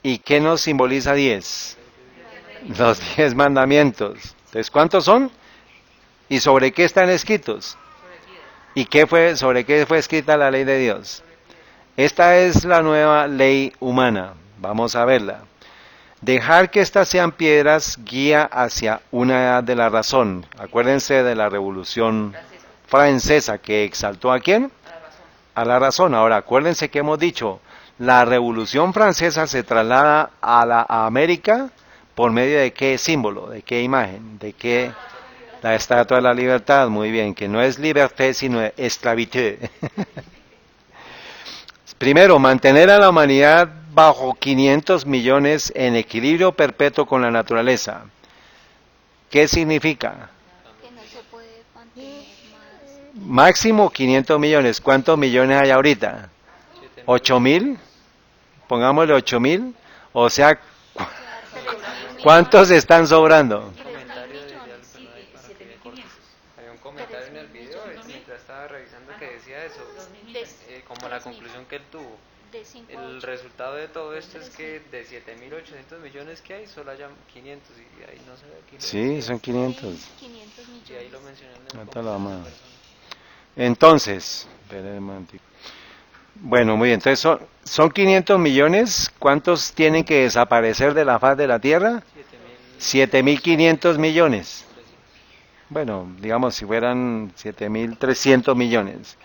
¿Y qué nos simboliza 10? Los 10 mandamientos. Entonces, ¿cuántos son? ¿Y sobre qué están escritos? ¿Y sobre qué fue escrita la ley de Dios? Esta es la nueva ley humana. Vamos a verla. Dejar que estas sean piedras guía hacia una edad de la razón. Acuérdense de la Revolución Francesa, que exaltó ¿a quién? A la razón. Ahora, acuérdense que hemos dicho, la Revolución Francesa se traslada a América por medio de qué símbolo, de qué imagen, de qué... La Estatua de la Libertad, muy bien, que no es liberté, sino esclavitud. Primero, mantener a la humanidad bajo 500 millones en equilibrio perpetuo con la naturaleza. ¿Qué significa? Que no se puede mantener más. Máximo 500 millones. ¿Cuántos millones hay ahorita? 8.000. Pongámosle 8.000. O sea, ¿cuántos están sobrando? Había un comentario en el video mientras estaba revisando que decía eso, como la conclusión que él tuvo, De 5 a el 8. resultado de todo esto es que de 7.800 millones que hay, solo hayan 500 y ahí no se ve aquí. Sí, son 500. 500 Y ahí lo millones. mencionan en el Ahorita lo comentario de vamos una a ver. persona. Entonces, espere un momentico. Bueno, muy bien. Entonces son 500 millones. ¿Cuántos tienen que desaparecer de la faz de la Tierra? 7.500 millones. Bueno, digamos si fueran 7.300 millones.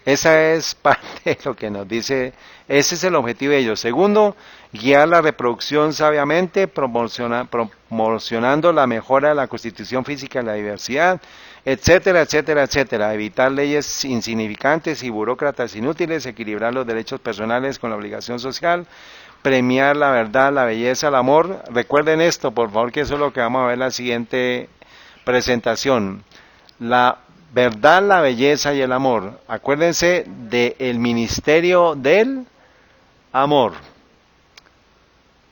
Esa es parte de lo que nos dice, ese es el objetivo de ellos. Segundo, guiar la reproducción sabiamente, promocionando la mejora de la constitución física y la diversidad, etcétera, etcétera, etcétera. Evitar leyes insignificantes y burócratas inútiles, equilibrar los derechos personales con la obligación social, premiar la verdad, la belleza, el amor. Recuerden esto, por favor, que eso es lo que vamos a ver en la siguiente presentación. La verdad, la belleza y el amor. Acuérdense del ministerio del amor,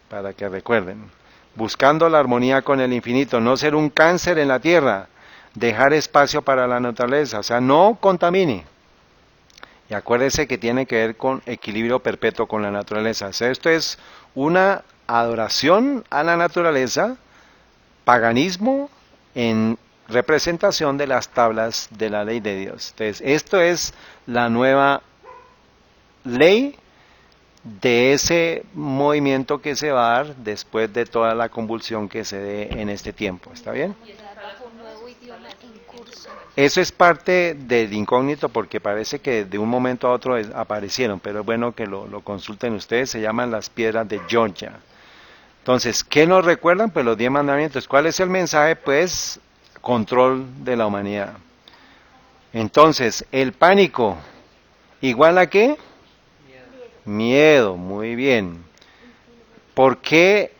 para que recuerden. Buscando la armonía con el infinito, no ser un cáncer en la tierra, dejar espacio para la naturaleza, o sea, no contamine. Y acuérdense que tiene que ver con equilibrio perpetuo con la naturaleza. O sea, esto es una adoración a la naturaleza, paganismo en representación de las tablas de la ley de Dios. Entonces, esto es la nueva ley de ese movimiento que se va a dar después de toda la convulsión que se dé en este tiempo. ¿Está bien? Un nuevo idioma en curso. Eso es parte del incógnito porque parece que de un momento a otro aparecieron, pero es bueno que lo consulten ustedes. Se llaman las piedras de Georgia. Entonces, ¿qué nos recuerdan? Pues los 10 mandamientos. ¿Cuál es el mensaje? Pues control de la humanidad. Entonces, el pánico, ¿igual a qué? Miedo, muy bien. ¿Por qué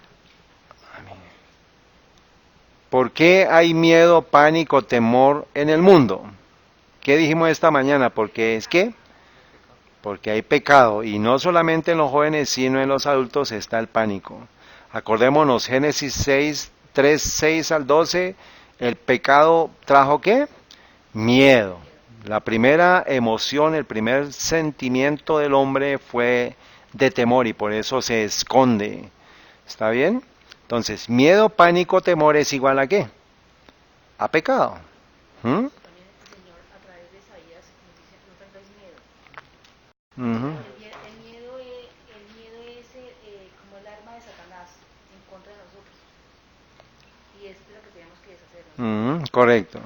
hay miedo, pánico, temor en el mundo? ¿Qué dijimos esta mañana? Porque es que porque hay pecado, y no solamente en los jóvenes, sino en los adultos está el pánico. Acordémonos, Génesis 6, 3, 6 al 12, el pecado trajo ¿qué? Miedo. La primera emoción, el primer sentimiento del hombre fue de temor y por eso se esconde. ¿Está bien? Entonces, miedo, pánico, temor es igual a ¿qué? A pecado. ¿Mm? Uh-huh. El miedo es como el arma de Satanás en contra de nosotros. Y esto es lo que tenemos que deshacer. ¿No? Correcto.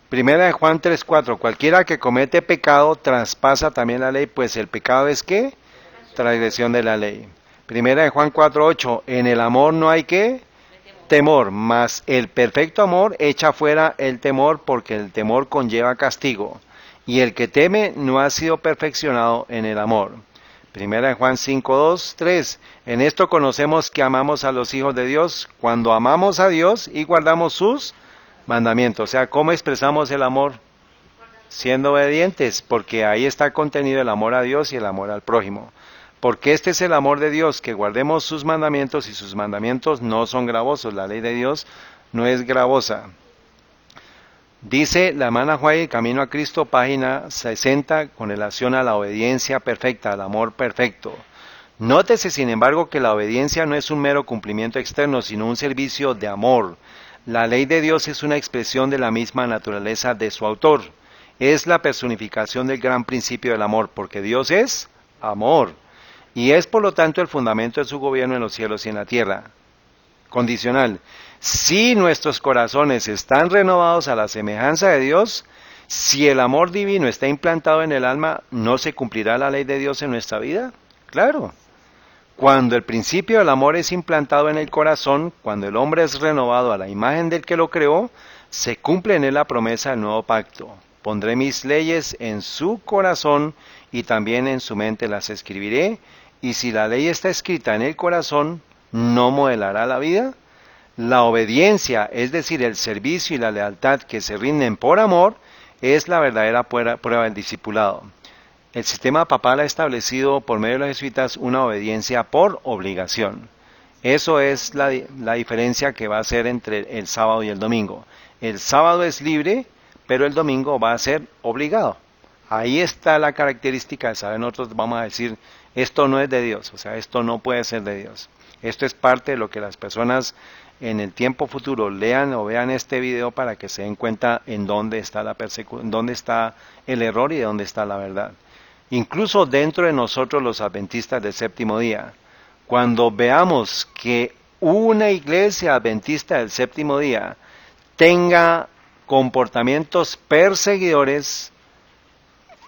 Primera de Juan 3:4. Cualquiera que comete pecado traspasa también la ley, pues el pecado es ¿qué? Transgresión de la ley. Primera de Juan 4:8. En el amor no hay ¿qué? Temor, mas el perfecto amor echa fuera el temor, porque el temor conlleva castigo. Y el que teme no ha sido perfeccionado en el amor. Primera de Juan 5:2, 3. En esto conocemos que amamos a los hijos de Dios, cuando amamos a Dios y guardamos sus mandamientos. O sea, ¿cómo expresamos el amor? Siendo obedientes, porque ahí está contenido el amor a Dios y el amor al prójimo. Porque este es el amor de Dios, que guardemos sus mandamientos, y sus mandamientos no son gravosos. La ley de Dios no es gravosa. Dice la hermana White, Camino a Cristo, página 60, con relación a la obediencia perfecta, al amor perfecto. Nótese, sin embargo, que la obediencia no es un mero cumplimiento externo, sino un servicio de amor. La ley de Dios es una expresión de la misma naturaleza de su autor. Es la personificación del gran principio del amor, porque Dios es amor. Y es, por lo tanto, el fundamento de su gobierno en los cielos y en la tierra. Condicional. Si nuestros corazones están renovados a la semejanza de Dios, si el amor divino está implantado en el alma, ¿no se cumplirá la ley de Dios en nuestra vida? Claro. Cuando el principio del amor es implantado en el corazón, cuando el hombre es renovado a la imagen del que lo creó, se cumple en él la promesa del nuevo pacto. Pondré mis leyes en su corazón y también en su mente las escribiré, y si la ley está escrita en el corazón, ¿no modelará la vida? La obediencia, es decir, el servicio y la lealtad que se rinden por amor, es la verdadera prueba del discipulado. El sistema papal ha establecido por medio de los jesuitas una obediencia por obligación. Eso es la diferencia que va a ser entre el sábado y el domingo. El sábado es libre, pero el domingo va a ser obligado. Ahí está la característica de saber, nosotros vamos a decir, esto no es de Dios, o sea, esto no puede ser de Dios. Esto es parte de lo que las personas en el tiempo futuro lean o vean este video para que se den cuenta en dónde está la persecución, dónde está el error y de dónde está la verdad. Incluso dentro de nosotros los adventistas del séptimo día, cuando veamos que una iglesia adventista del séptimo día tenga comportamientos perseguidores,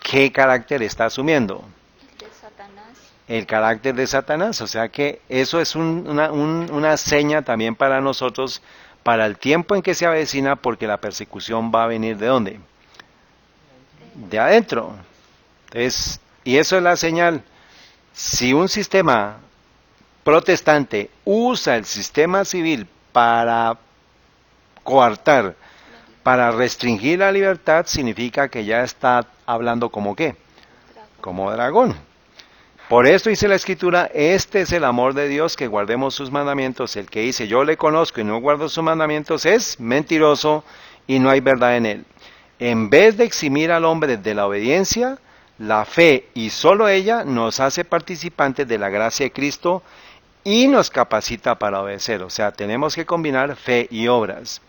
¿qué carácter está asumiendo? El de Satanás. El carácter de Satanás. O sea que eso es una seña también para nosotros, para el tiempo en que se avecina, porque la persecución va a venir ¿de dónde? De adentro. Entonces, y eso es la señal. Si un sistema protestante usa el sistema civil para coartar, para restringir la libertad, significa que ya está hablando como ¿qué? Como dragón. Por eso dice la Escritura, este es el amor de Dios, que guardemos sus mandamientos. El que dice, yo le conozco y no guardo sus mandamientos, es mentiroso y no hay verdad en él. En vez de eximir al hombre de la obediencia, la fe, y solo ella, nos hace participantes de la gracia de Cristo y nos capacita para obedecer. O sea, tenemos que combinar fe y obras.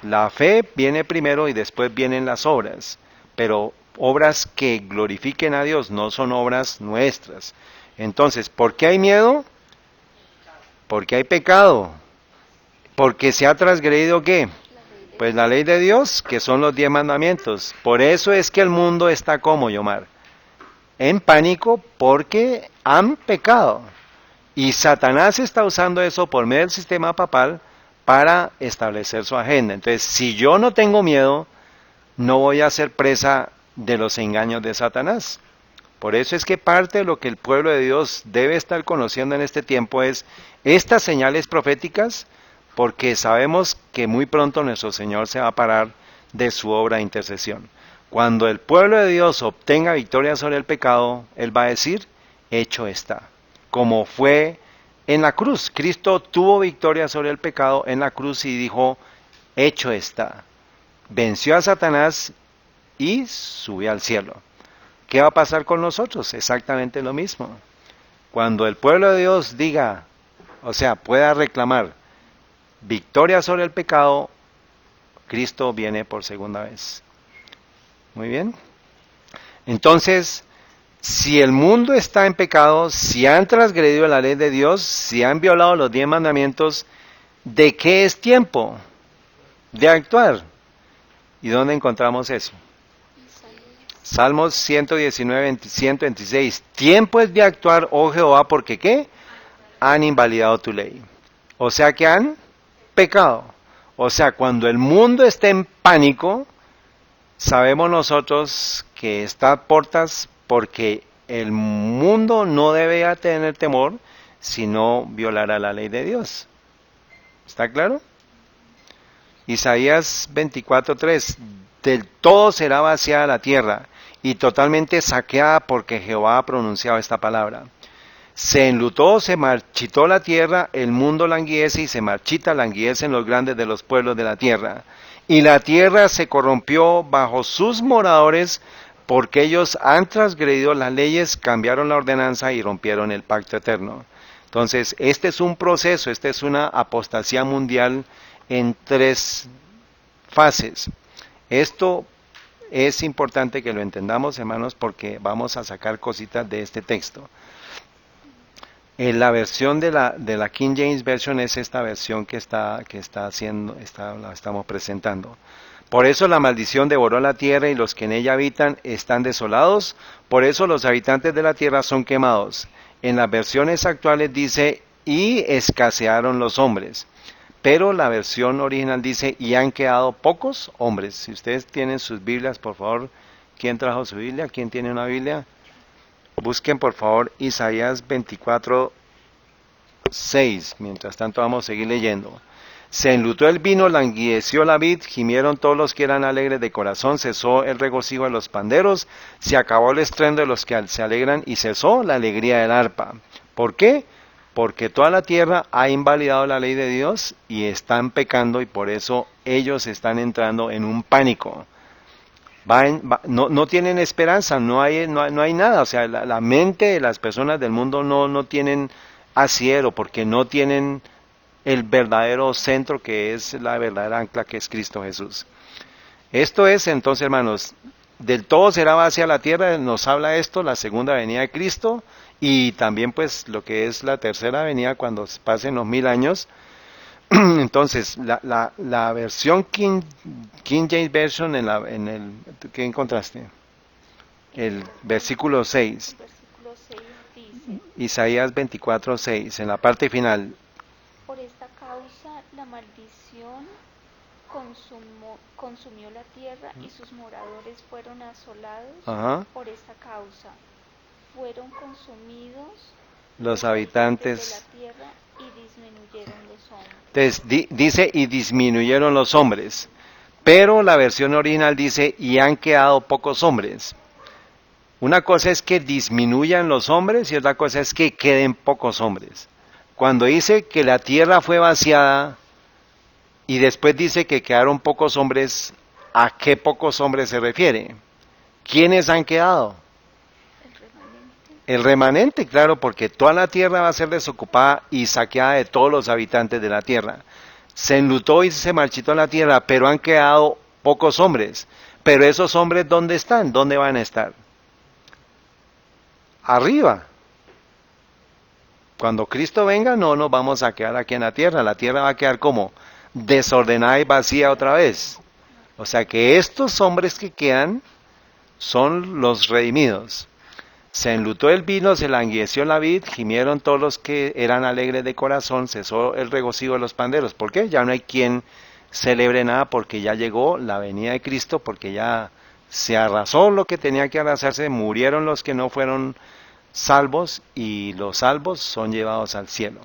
La fe viene primero y después vienen las obras, pero obras que glorifiquen a Dios, no son obras nuestras. Entonces, ¿por qué hay miedo? Porque hay pecado. Porque se ha transgredido ¿qué? Pues la ley de Dios, que son los 10 mandamientos. Por eso es que el mundo está como, Yomar, en pánico, porque han pecado. Y Satanás está usando eso por medio del sistema papal para establecer su agenda. Entonces, si yo no tengo miedo, no voy a ser presa de los engaños de Satanás. Por eso es que parte de lo que el pueblo de Dios debe estar conociendo en este tiempo es estas señales proféticas, porque sabemos que muy pronto nuestro Señor se va a parar de su obra de intercesión. Cuando el pueblo de Dios obtenga victoria sobre el pecado, Él va a decir, hecho está. Como fue en la cruz. Cristo tuvo victoria sobre el pecado en la cruz y dijo, hecho está. Venció a Satanás y subió al cielo. ¿Qué va a pasar con nosotros? Exactamente lo mismo. Cuando el pueblo de Dios diga, o sea, pueda reclamar victoria sobre el pecado, Cristo viene por segunda vez. Muy bien. Entonces, si el mundo está en pecado, si han transgredido la ley de Dios, si han violado los 10 mandamientos, ¿de qué es tiempo? De actuar. ¿Y dónde encontramos eso? Salmos 119, 126. Tiempo es de actuar, oh Jehová, porque ¿qué? Han invalidado tu ley. O sea que han pecado. O sea, cuando el mundo esté en pánico, sabemos nosotros que está a portas, porque el mundo no debe tener temor si no violara la ley de Dios. ¿Está claro? Isaías 24:3. Del todo será vaciada la tierra y totalmente saqueada, porque Jehová ha pronunciado esta palabra. Se enlutó, se marchitó la tierra, el mundo languidece y se marchita, languidecen los grandes de los pueblos de la tierra. Y la tierra se corrompió bajo sus moradores, porque ellos han transgredido las leyes, cambiaron la ordenanza y rompieron el pacto eterno. Entonces, este es un proceso, esta es una apostasía mundial en 3 fases. Esto es importante que lo entendamos, hermanos, porque vamos a sacar cositas de este texto. En la versión de la King James Version es esta versión que está haciendo, la estamos presentando. Por eso la maldición devoró la tierra y los que en ella habitan están desolados. Por eso los habitantes de la tierra son quemados. En las versiones actuales dice, y escasearon los hombres. Pero la versión original dice, y han quedado pocos hombres. Si ustedes tienen sus Biblias, por favor, ¿quién trajo su Biblia? ¿Quién tiene una Biblia? Busquen, por favor, Isaías 24:6. Mientras tanto, vamos a seguir leyendo. Se enlutó el vino, languideció la vid, gimieron todos los que eran alegres de corazón, cesó el regocijo de los panderos, se acabó el estruendo de los que se alegran y cesó la alegría del arpa. ¿Por qué? Porque toda la tierra ha invalidado la ley de Dios y están pecando, y por eso ellos están entrando en un pánico. no tienen esperanza, no hay nada. O sea, la mente de las personas del mundo no tienen asiero, porque no tienen el verdadero centro, que es la verdadera ancla, que es Cristo Jesús. Esto es, entonces, hermanos, del todo será vacía la tierra. Nos habla esto, la segunda venida de Cristo, y también pues lo que es la tercera venida cuando pasen los 1000 años. Entonces, la versión King James Version, ¿qué encontraste? El versículo 6, El versículo 6 dice: Isaías 24:6, en la parte final. Por esta causa la maldición consumió la tierra y sus moradores fueron asolados. Ajá. Por esta causa fueron consumidos Los habitantes de la tierra y disminuyeron los hombres. Entonces, dice, y disminuyeron los hombres, pero la versión original dice, y han quedado pocos hombres. Una cosa es que disminuyan los hombres y otra cosa es que queden pocos hombres. Cuando dice que la tierra fue vaciada y después dice que quedaron pocos hombres, ¿a qué pocos hombres se refiere? ¿Quiénes han quedado? El remanente, claro, porque toda la tierra va a ser desocupada y saqueada de todos los habitantes de la tierra. Se enlutó y se marchitó la tierra, pero han quedado pocos hombres. Pero esos hombres, ¿dónde están? ¿Dónde van a estar? Arriba. Cuando Cristo venga, no nos vamos a quedar aquí en la tierra. La tierra va a quedar como desordenada y vacía otra vez. O sea que estos hombres que quedan son los redimidos. Se enlutó el vino, se languideció la vid, gimieron todos los que eran alegres de corazón, cesó el regocijo de los panderos. ¿Por qué? Ya no hay quien celebre nada, porque ya llegó la venida de Cristo, porque ya se arrasó lo que tenía que arrasarse, murieron los que no fueron salvos y los salvos son llevados al cielo.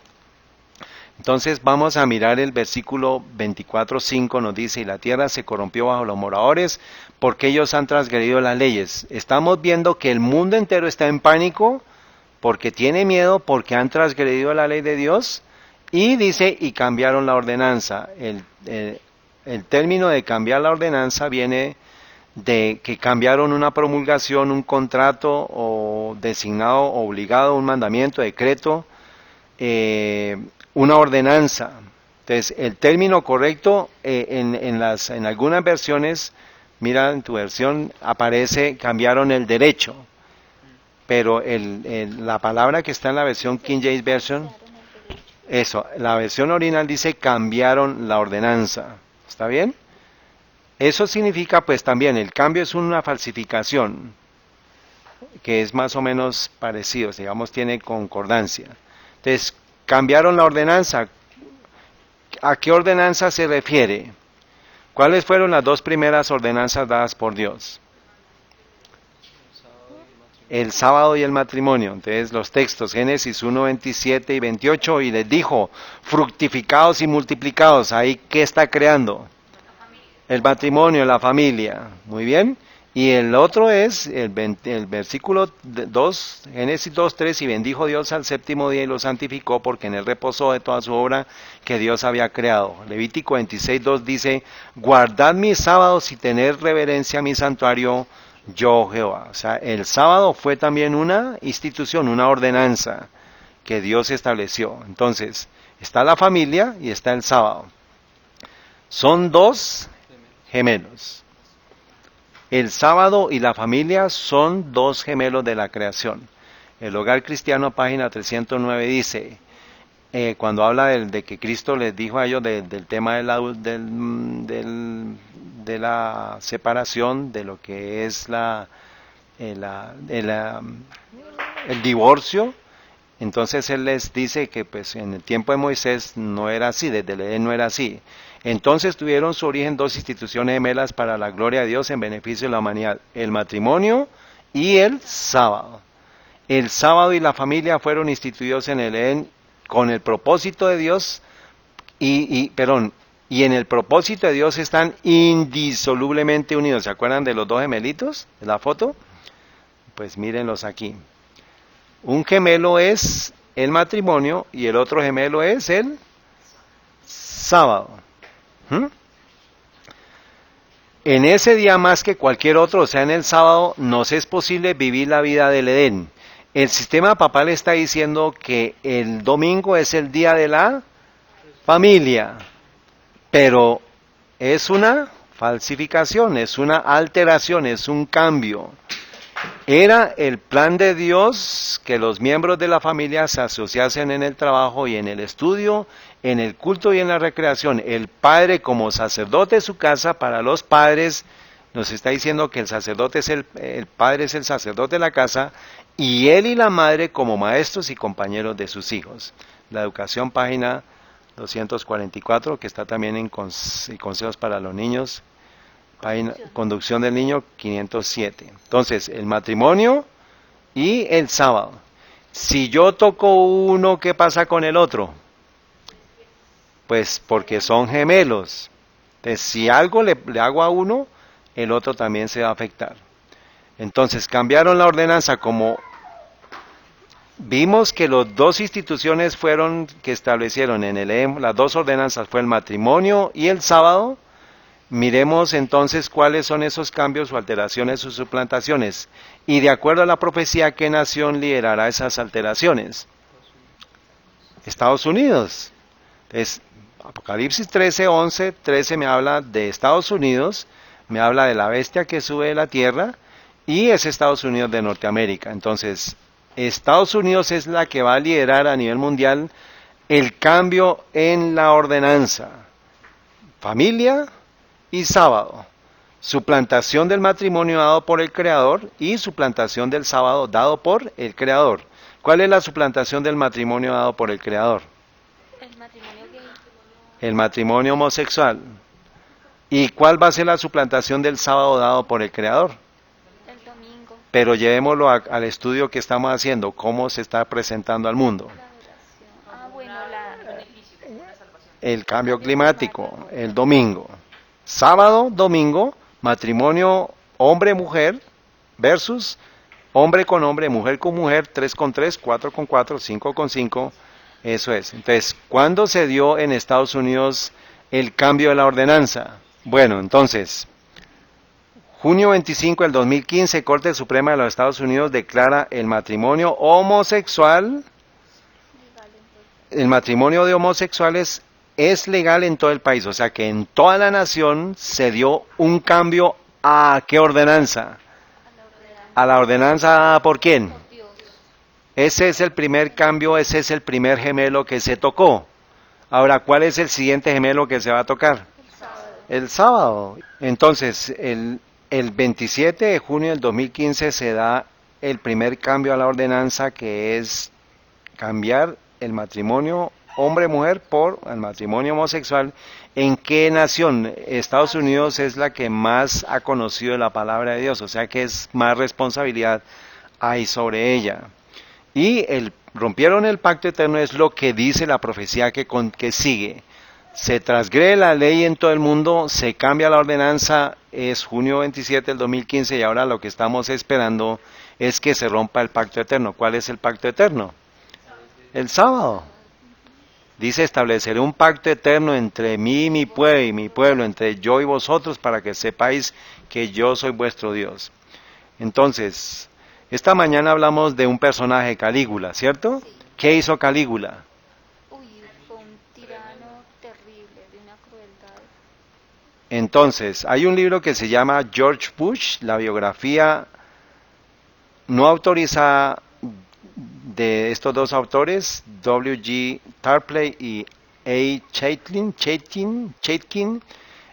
Entonces vamos a mirar el versículo 24:5, nos dice, y la tierra se corrompió bajo los moradores, porque ellos han transgredido las leyes. Estamos viendo que el mundo entero está en pánico, porque tiene miedo, porque han transgredido la ley de Dios, y dice, y cambiaron la ordenanza. El término de cambiar la ordenanza viene de que cambiaron una promulgación, un contrato, o designado, obligado, un mandamiento, decreto, una ordenanza. Entonces, el término correcto en algunas versiones, mira, en tu versión aparece cambiaron el derecho, pero la palabra que está en la versión King James Version, eso, la versión original dice cambiaron la ordenanza. ¿Está bien? Eso significa pues también, el cambio es una falsificación, que es más o menos parecido, digamos, tiene concordancia. Entonces, cambiaron la ordenanza. ¿A qué ordenanza se refiere? ¿Cuáles fueron las dos primeras ordenanzas dadas por Dios? El sábado y el matrimonio. Entonces los textos, Génesis 1, 27 y 28, y les dijo, fructificados y multiplicados. Ahí, ¿qué está creando? El matrimonio, la familia. Muy bien. Y el otro es el versículo 2, Génesis 2:3, y bendijo Dios al séptimo día y lo santificó, porque en él reposó de toda su obra que Dios había creado. Levítico 26:2 dice, guardad mis sábados y tened reverencia a mi santuario, yo Jehová. O sea, el sábado fue también una institución, una ordenanza que Dios estableció. Entonces, está la familia y está el sábado. Son dos gemelos. El sábado y la familia son dos gemelos de la creación. El Hogar Cristiano, página 309, dice, cuando habla de que Cristo les dijo a ellos del tema de la separación, de lo que es el divorcio, entonces Él les dice que pues en el tiempo de Moisés no era así, desde el Edén no era así. Entonces tuvieron su origen dos instituciones gemelas para la gloria de Dios en beneficio de la humanidad, el matrimonio y el sábado. El sábado y la familia fueron instituidos en el Edén con el propósito de Dios, y en el propósito de Dios están indisolublemente unidos. ¿Se acuerdan de los dos gemelitos de la foto? Pues mírenlos aquí. Un gemelo es el matrimonio y el otro gemelo es el sábado. En ese día más que cualquier otro, o sea, en el sábado, nos es posible vivir la vida del Edén. El sistema papal está diciendo que el domingo es el día de la familia, pero es una falsificación, es una alteración, es un cambio. Era el plan de Dios que los miembros de la familia se asociasen en el trabajo y en el estudio, en el culto y en la recreación. El padre como sacerdote de su casa, para los padres, nos está diciendo que el sacerdote es el padre es el sacerdote de la casa, y él y la madre como maestros y compañeros de sus hijos. La educación, página 244, que está también en consejos para los niños. Conducción del niño 507. Entonces, el matrimonio y el sábado. Si yo toco uno, ¿qué pasa con el otro? Pues porque son gemelos. Entonces, si algo le hago a uno, el otro también se va a afectar. Entonces, cambiaron la ordenanza como vimos que las dos instituciones fueron que establecieron en el las dos ordenanzas fue el matrimonio y el sábado. Miremos entonces cuáles son esos cambios o alteraciones o suplantaciones. Y de acuerdo a la profecía, ¿qué nación liderará esas alteraciones? Estados Unidos. Entonces, Apocalipsis 13, 11, 13 me habla de Estados Unidos, me habla de la bestia que sube de la tierra, y es Estados Unidos de Norteamérica. Entonces, Estados Unidos es la que va a liderar a nivel mundial el cambio en la ordenanza. Familia y sábado, suplantación del matrimonio dado por el Creador y suplantación del sábado dado por el Creador. ¿Cuál es la suplantación del matrimonio dado por el Creador? El matrimonio gay. El matrimonio homosexual. ¿Y cuál va a ser la suplantación del sábado dado por el Creador? El domingo. Pero llevémoslo al estudio que estamos haciendo, cómo se está presentando al mundo. La adoración. Ah, bueno, El cambio climático, el domingo. Sábado, domingo, matrimonio hombre-mujer versus hombre con hombre, mujer con mujer, 3 con 3, 4 con 4, 5 con 5, eso es. Entonces, ¿cuándo se dio en Estados Unidos el cambio de la ordenanza? Bueno, entonces, junio 25 del 2015, Corte Suprema de los Estados Unidos declara el matrimonio homosexual, el matrimonio de homosexuales es legal en todo el país, o sea que en toda la nación se dio un cambio a ¿qué ordenanza? A la ordenanza dada por quién. Ese es el primer cambio, ese es el primer gemelo que se tocó. Ahora, ¿cuál es el siguiente gemelo que se va a tocar? El sábado. Entonces, el 27 de junio del 2015 se da el primer cambio a la ordenanza, que es cambiar el matrimonio hombre-mujer por el matrimonio homosexual. ¿En qué nación? Estados Unidos es la que más ha conocido la palabra de Dios, o sea que es más responsabilidad hay sobre ella. Y rompieron el pacto eterno, es lo que dice la profecía que sigue. Se transgrede la ley en todo el mundo, se cambia la ordenanza, es junio 27 del 2015 y ahora lo que estamos esperando es que se rompa el pacto eterno. ¿Cuál es el pacto eterno? El sábado. Dice, estableceré un pacto eterno entre mí y mi pueblo, entre yo y vosotros, para que sepáis que yo soy vuestro Dios. Entonces, esta mañana hablamos de un personaje, Calígula, ¿cierto? Sí. ¿Qué hizo Calígula? Uy, fue un tirano terrible, de una crueldad. Entonces, hay un libro que se llama George Bush, la biografía no autorizada de estos dos autores, W.G. Tarpley y A. Chaikin,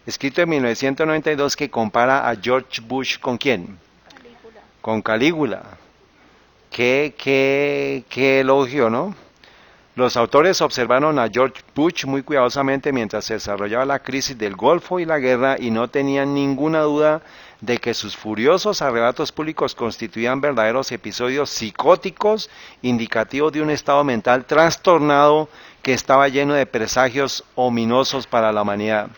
escrito en 1992, que compara a George Bush ¿con quién? Calígula. Con Calígula. Qué elogio, ¿no? Los autores observaron a George Bush muy cuidadosamente mientras se desarrollaba la crisis del Golfo y la guerra, y no tenían ninguna duda de que sus furiosos arrebatos públicos constituían verdaderos episodios psicóticos indicativos de un estado mental trastornado que estaba lleno de presagios ominosos para la humanidad.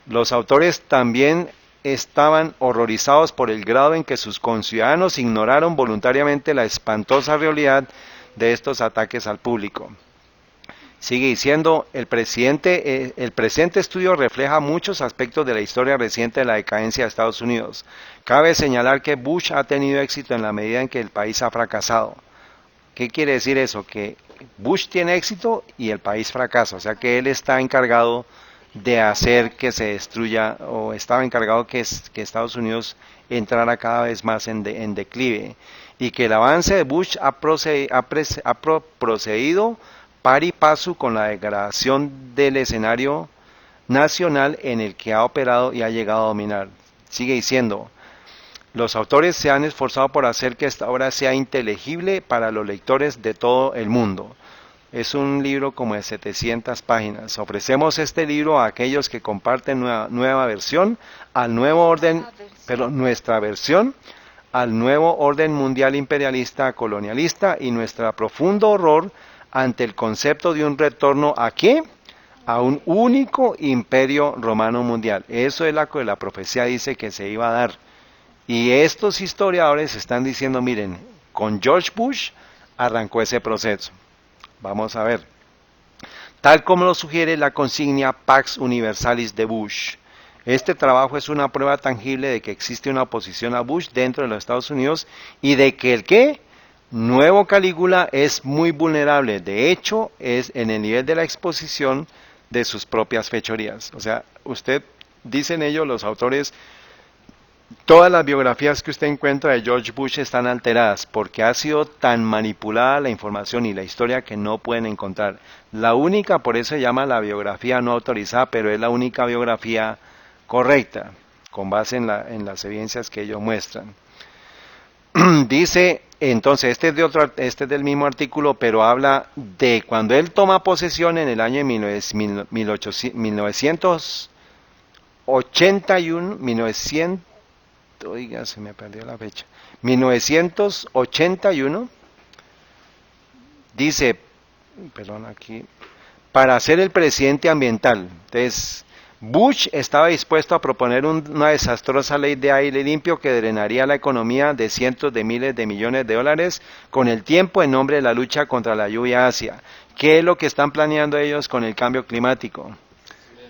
Los autores también estaban horrorizados por el grado en que sus conciudadanos ignoraron voluntariamente la espantosa realidad de estos ataques al público. Sigue diciendo, el presente estudio refleja muchos aspectos de la historia reciente de la decadencia de Estados Unidos. Cabe señalar que Bush ha tenido éxito en la medida en que el país ha fracasado. ¿Qué quiere decir eso? Que Bush tiene éxito y el país fracasa, o sea que él está encargado de hacer que se destruya, o estaba encargado que Estados Unidos entrara cada vez más en declive, y que el avance de Bush ha procedido par y paso con la degradación del escenario nacional en el que ha operado y ha llegado a dominar. Sigue diciendo, los autores se han esforzado por hacer que esta obra sea inteligible para los lectores de todo el mundo. Es un libro como de 700 páginas. Ofrecemos este libro a aquellos que comparten nueva versión, al nuevo orden, pero nuestra versión, al nuevo orden mundial imperialista colonialista y nuestro profundo horror ante el concepto de un retorno ¿a qué? A un único imperio romano mundial. Eso es lo que la profecía dice que se iba a dar. Y estos historiadores están diciendo, miren, con George Bush arrancó ese proceso. Vamos a ver. Tal como lo sugiere la consigna Pax Universalis de Bush. Este trabajo es una prueba tangible de que existe una oposición a Bush dentro de los Estados Unidos y de que el ¿qué? Nuevo Calígula es muy vulnerable. De hecho, es en el nivel de la exposición de sus propias fechorías. O sea, dicen ellos, los autores, todas las biografías que usted encuentra de George Bush están alteradas porque ha sido tan manipulada la información y la historia que no pueden encontrar. La única, por eso se llama la biografía no autorizada, pero es la única biografía correcta, con base en las evidencias que ellos muestran. Dice, entonces, este es del mismo artículo, pero habla de cuando él toma posesión en el año 1981, oiga, se me perdió la fecha, 1981, dice, perdón, aquí, para ser el presidente ambiental. Entonces, Bush estaba dispuesto a proponer una desastrosa ley de aire limpio que drenaría la economía de cientos de miles de millones de dólares con el tiempo en nombre de la lucha contra la lluvia ácida. ¿Qué es lo que están planeando ellos con el cambio climático?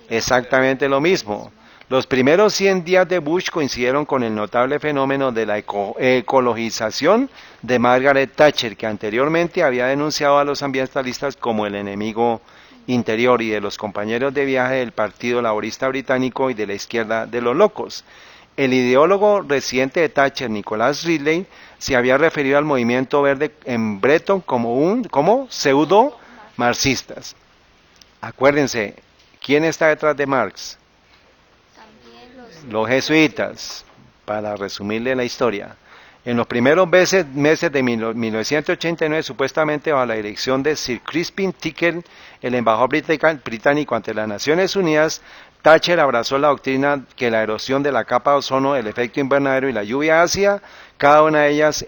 Exactamente lo mismo. Los primeros 100 días de Bush coincidieron con el notable fenómeno de la ecologización de Margaret Thatcher, que anteriormente había denunciado a los ambientalistas como el enemigo interior, y de los compañeros de viaje del Partido Laborista Británico y de la izquierda de los locos. El ideólogo residente de Thatcher, Nicholas Ridley, se había referido al movimiento verde en Breton como pseudo-marxistas. Acuérdense, ¿quién está detrás de Marx? Los jesuitas, para resumirle la historia. En los primeros meses de 1989, supuestamente bajo la dirección de Sir Crispin Tickell, el embajador británico ante las Naciones Unidas, Thatcher abrazó la doctrina que la erosión de la capa de ozono, el efecto invernadero y la lluvia ácida, cada una de ellas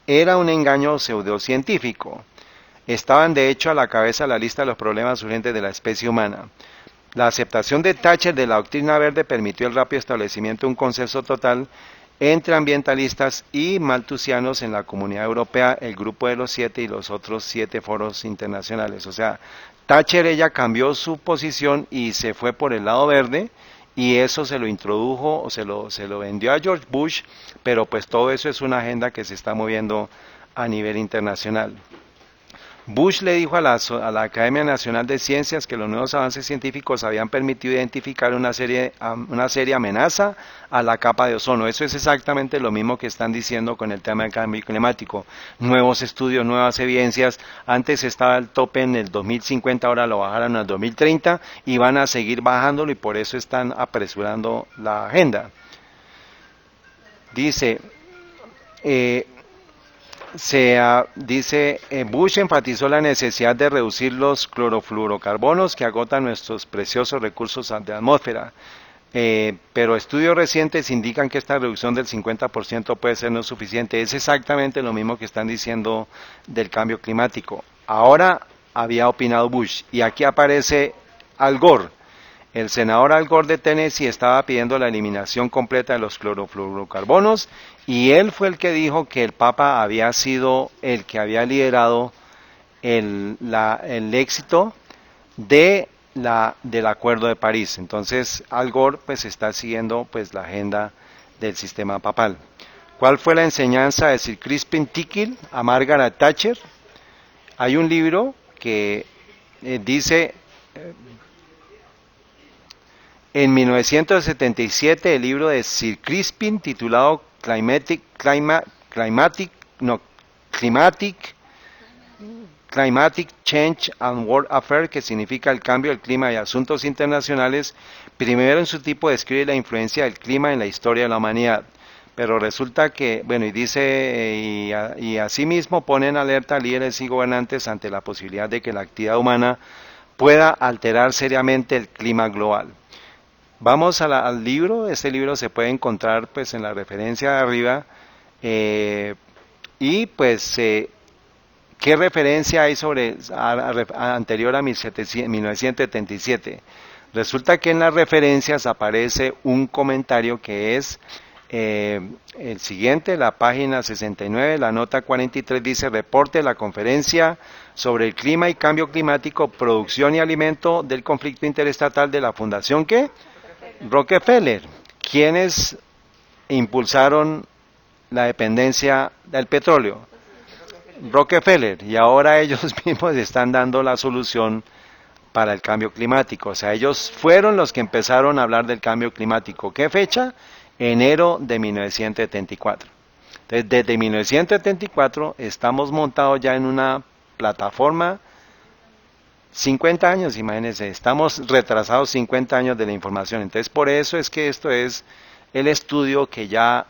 era un engaño pseudocientífico. Estaban de hecho a la cabeza de la lista de los problemas urgentes de la especie humana. La aceptación de Thatcher de la doctrina verde permitió el rápido establecimiento de un consenso total entre ambientalistas y maltusianos en la Comunidad Europea, el Grupo de los 7 y los otros 7 foros internacionales. O sea, Thatcher, ella cambió su posición y se fue por el lado verde, y eso se lo introdujo, o se lo vendió a George Bush, pero pues todo eso es una agenda que se está moviendo a nivel internacional. Bush le dijo a la Academia Nacional de Ciencias que los nuevos avances científicos habían permitido identificar una seria amenaza a la capa de ozono. Eso es exactamente lo mismo que están diciendo con el tema del cambio climático. Nuevos estudios, nuevas evidencias. Antes estaba el tope en el 2050, ahora lo bajaron al 2030 y van a seguir bajándolo, y por eso están apresurando la agenda. Dice... Bush enfatizó la necesidad de reducir los clorofluorocarbonos que agotan nuestros preciosos recursos de la atmósfera, pero estudios recientes indican que esta reducción del 50% puede ser no suficiente. Es exactamente lo mismo que están diciendo del cambio climático. Ahora había opinado Bush, y aquí aparece Al Gore. El senador Al Gore de Tennessee estaba pidiendo la eliminación completa de los clorofluorocarbonos, y él fue el que dijo que el Papa había sido el que había liderado el éxito del Acuerdo de París. Entonces, Al Gore pues está siguiendo pues la agenda del sistema papal. ¿Cuál fue la enseñanza de Sir Crispin Tickell a Margaret Thatcher? Hay un libro que dice, en 1977, el libro de Sir Crispin titulado Climatic Change and World Affairs, que significa el cambio del clima y asuntos internacionales, primero en su tipo describe la influencia del clima en la historia de la humanidad. Pero resulta que, bueno, y dice, y asimismo pone en alerta a líderes y gobernantes ante la posibilidad de que la actividad humana pueda alterar seriamente el clima global. Vamos al libro. Este libro se puede encontrar pues en la referencia de arriba, y pues ¿qué referencia hay sobre anterior a 1977? Resulta que en las referencias aparece un comentario que es el siguiente, la página 69, la nota 43 dice: reporte de la conferencia sobre el clima y cambio climático, producción y alimento del conflicto interestatal de la Fundación ¿qué? Rockefeller. ¿Quiénes impulsaron la dependencia del petróleo? Rockefeller. Y ahora ellos mismos están dando la solución para el cambio climático. O sea, ellos fueron los que empezaron a hablar del cambio climático. ¿Qué fecha? Enero de 1974. Entonces, desde 1974 estamos montados ya en una plataforma 50 años, imagínense, estamos retrasados 50 años de la información. Entonces, por eso es que esto es el estudio que ya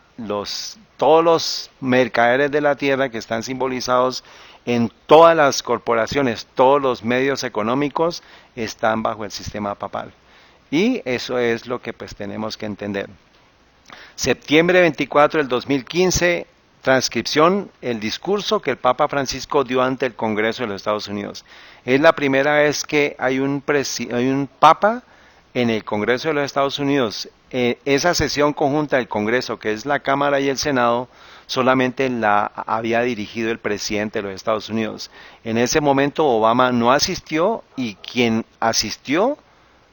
todos los mercaderes de la tierra que están simbolizados en todas las corporaciones, todos los medios económicos están bajo el sistema papal. Y eso es lo que pues tenemos que entender. Septiembre 24 del 2015, transcripción, el discurso que el Papa Francisco dio ante el Congreso de los Estados Unidos. Es la primera vez que hay un Papa en el Congreso de los Estados Unidos. Esa sesión conjunta del Congreso, que es la Cámara y el Senado, solamente la había dirigido el presidente de los Estados Unidos. En ese momento Obama no asistió, y quien asistió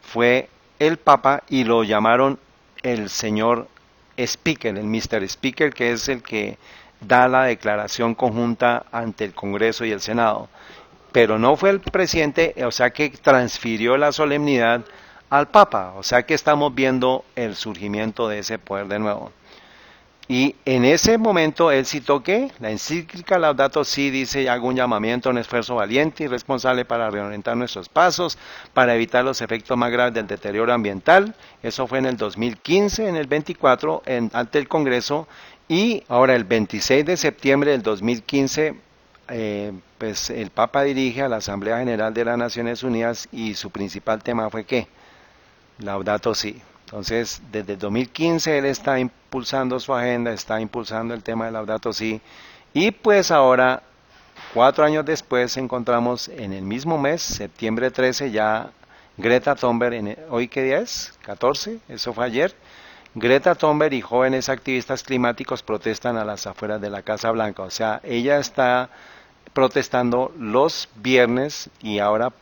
fue el Papa, y lo llamaron el señor Speaker, el Mr. Speaker, que es el que da la declaración conjunta ante el Congreso y el Senado. Pero no fue el presidente, o sea que transfirió la solemnidad al Papa, o sea que estamos viendo el surgimiento de ese poder de nuevo. Y en ese momento él citó que la encíclica Laudato Si dice: hago un llamamiento a un esfuerzo valiente y responsable para reorientar nuestros pasos, para evitar los efectos más graves del deterioro ambiental. Eso fue en el 2015, en el 24, ante el Congreso. Y ahora el 26 de septiembre del 2015, pues el Papa dirige a la Asamblea General de las Naciones Unidas, y su principal tema fue ¿qué? Laudato Si. Entonces, desde el 2015 él está impulsando su agenda, está impulsando el tema de Laudato Si, y pues ahora, 4 años después, encontramos en el mismo mes, septiembre 13, ya Greta Thunberg, ¿hoy qué día es? 14, eso fue ayer. Greta Thunberg y jóvenes activistas climáticos protestan a las afueras de la Casa Blanca. O sea, ella está protestando los viernes, y ahora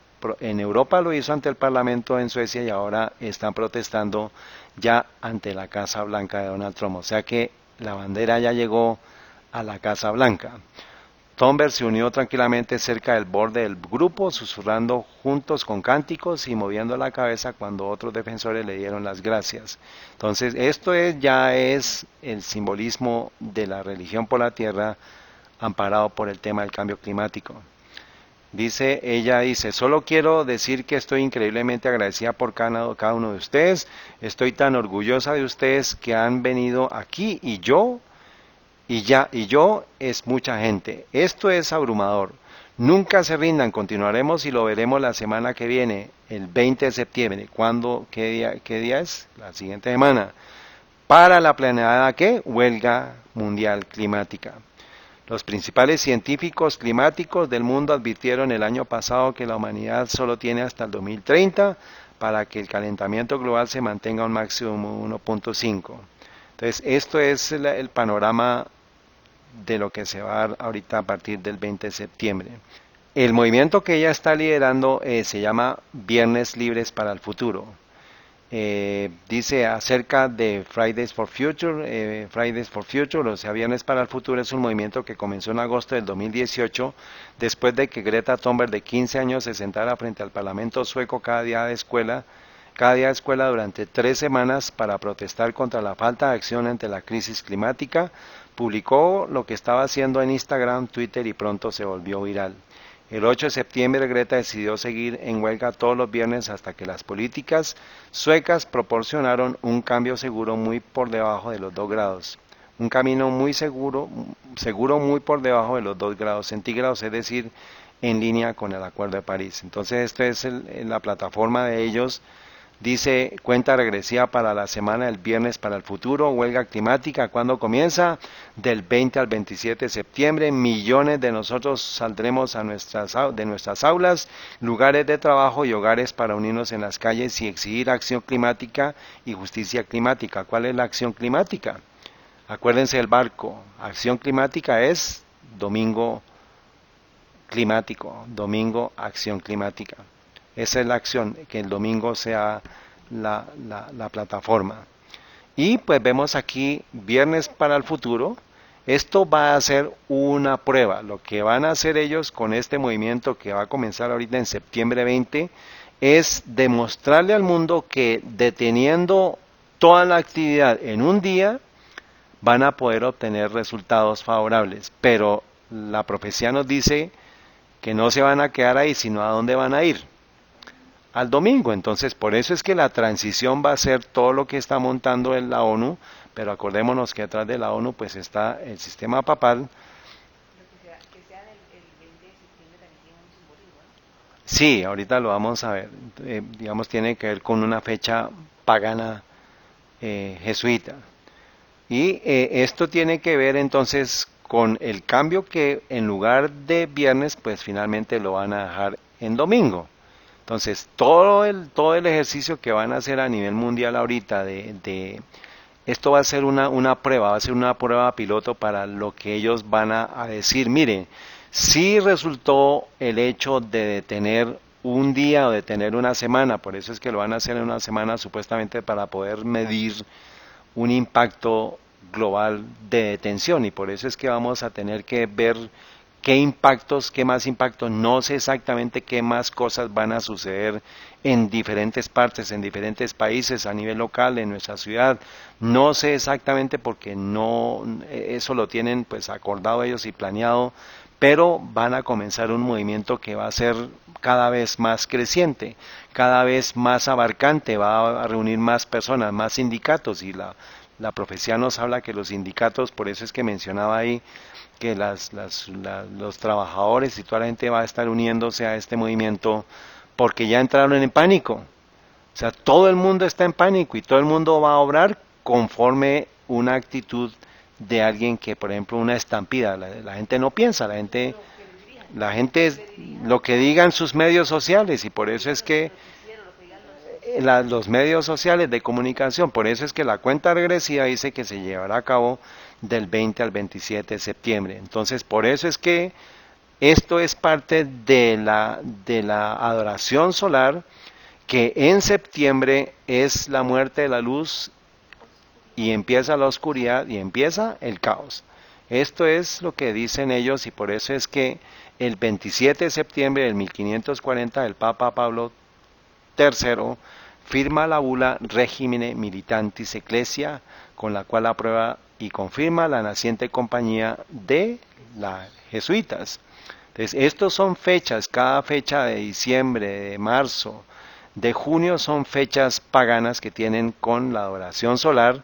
en Europa lo hizo ante el Parlamento en Suecia, y ahora están protestando ya ante la Casa Blanca de Donald Trump. O sea que la bandera ya llegó a la Casa Blanca. Thunberg se unió tranquilamente cerca del borde del grupo, susurrando juntos con cánticos y moviendo la cabeza cuando otros defensores le dieron las gracias. Entonces, ya es el simbolismo de la religión por la tierra, amparado por el tema del cambio climático. Ella dice: solo quiero decir que estoy increíblemente agradecida por cada uno de ustedes. Estoy tan orgullosa de ustedes que han venido aquí, y yo es mucha gente. Esto es abrumador. Nunca se rindan, continuaremos, y lo veremos la semana que viene, el 20 de septiembre. ¿Qué día es? La siguiente semana. Para la planeada ¿qué? Huelga mundial climática. Los principales científicos climáticos del mundo advirtieron el año pasado que la humanidad solo tiene hasta el 2030 para que el calentamiento global se mantenga a un máximo 1.5. Entonces, esto es el panorama de lo que se va a dar ahorita a partir del 20 de septiembre. El movimiento que ella está liderando se llama Viernes Libres para el Futuro. Dice acerca de Fridays for Future, o sea, Viernes para el Futuro es un movimiento que comenzó en agosto del 2018, después de que Greta Thunberg, de 15 años, se sentara frente al Parlamento sueco cada día de escuela durante 3 semanas para protestar contra la falta de acción ante la crisis climática. Publicó lo que estaba haciendo en Instagram, Twitter y pronto se volvió viral. El 8 de septiembre Greta decidió seguir en huelga todos los viernes hasta que las políticas suecas proporcionaron un cambio seguro muy por debajo de los 2 grados. Un camino muy seguro muy por debajo de los 2 grados centígrados, es decir, en línea con el Acuerdo de París. Entonces, esta es la plataforma de ellos. Dice, cuenta regresiva para la semana del Viernes para el Futuro, huelga climática, ¿cuándo comienza? Del 20 al 27 de septiembre, millones de nosotros saldremos de nuestras aulas, lugares de trabajo y hogares para unirnos en las calles y exigir acción climática y justicia climática. ¿Cuál es la acción climática? Acuérdense del barco, acción climática es domingo climático, domingo acción climática. Esa es la acción, que el domingo sea la plataforma. Y pues vemos aquí Viernes para el Futuro. Esto va a ser una prueba. Lo que van a hacer ellos con este movimiento que va a comenzar ahorita en septiembre 20 es demostrarle al mundo que deteniendo toda la actividad en un día van a poder obtener resultados favorables. Pero la profecía nos dice que no se van a quedar ahí, sino a dónde van a ir. Al domingo. Entonces, por eso es que la transición va a ser todo lo que está montando en la ONU, pero acordémonos que atrás de la ONU pues está el sistema papal. Que sea el 20 de septiembre también tiene un simbolismo, ¿no? Sí, ahorita lo vamos a ver. Digamos, tiene que ver con una fecha pagana jesuita. Y esto tiene que ver entonces con el cambio que en lugar de viernes, pues finalmente lo van a dejar en domingo. Entonces, todo el ejercicio que van a hacer a nivel mundial ahorita esto va a ser una prueba, va a ser una prueba piloto para lo que ellos van a decir. Miren, sí resultó el hecho de detener un día o detener una semana, por eso es que lo van a hacer en una semana supuestamente para poder medir un impacto global de detención, y por eso es que vamos a tener que ver qué impactos, qué más impactos, no sé exactamente qué más cosas van a suceder en diferentes partes, en diferentes países, a nivel local, en nuestra ciudad, no sé exactamente porque no, eso lo tienen pues acordado ellos y planeado, pero van a comenzar un movimiento que va a ser cada vez más creciente, cada vez más abarcante, va a reunir más personas, más sindicatos, y la profecía nos habla que los sindicatos, por eso es que mencionaba ahí, que los trabajadores y toda la gente va a estar uniéndose a este movimiento porque ya entraron en pánico. O sea, todo el mundo está en pánico y todo el mundo va a obrar conforme una actitud de alguien que, por ejemplo, una estampida. La gente no piensa, la gente es lo que digan sus medios sociales, y por eso es que los medios sociales de comunicación, por eso es que la cuenta regresiva dice que se llevará a cabo del 20 al 27 de septiembre. Entonces, por eso es que esto es parte de la adoración solar, que en septiembre es la muerte de la luz y empieza la oscuridad y empieza el caos. Esto es lo que dicen ellos, y por eso es que el 27 de septiembre del 1540 el Papa Pablo III firma la bula Regimine Militantis Ecclesia, con la cual aprueba y confirma la naciente compañía de las jesuitas. Entonces, estos son fechas, cada fecha de diciembre, de marzo, de junio son fechas paganas que tienen con la adoración solar,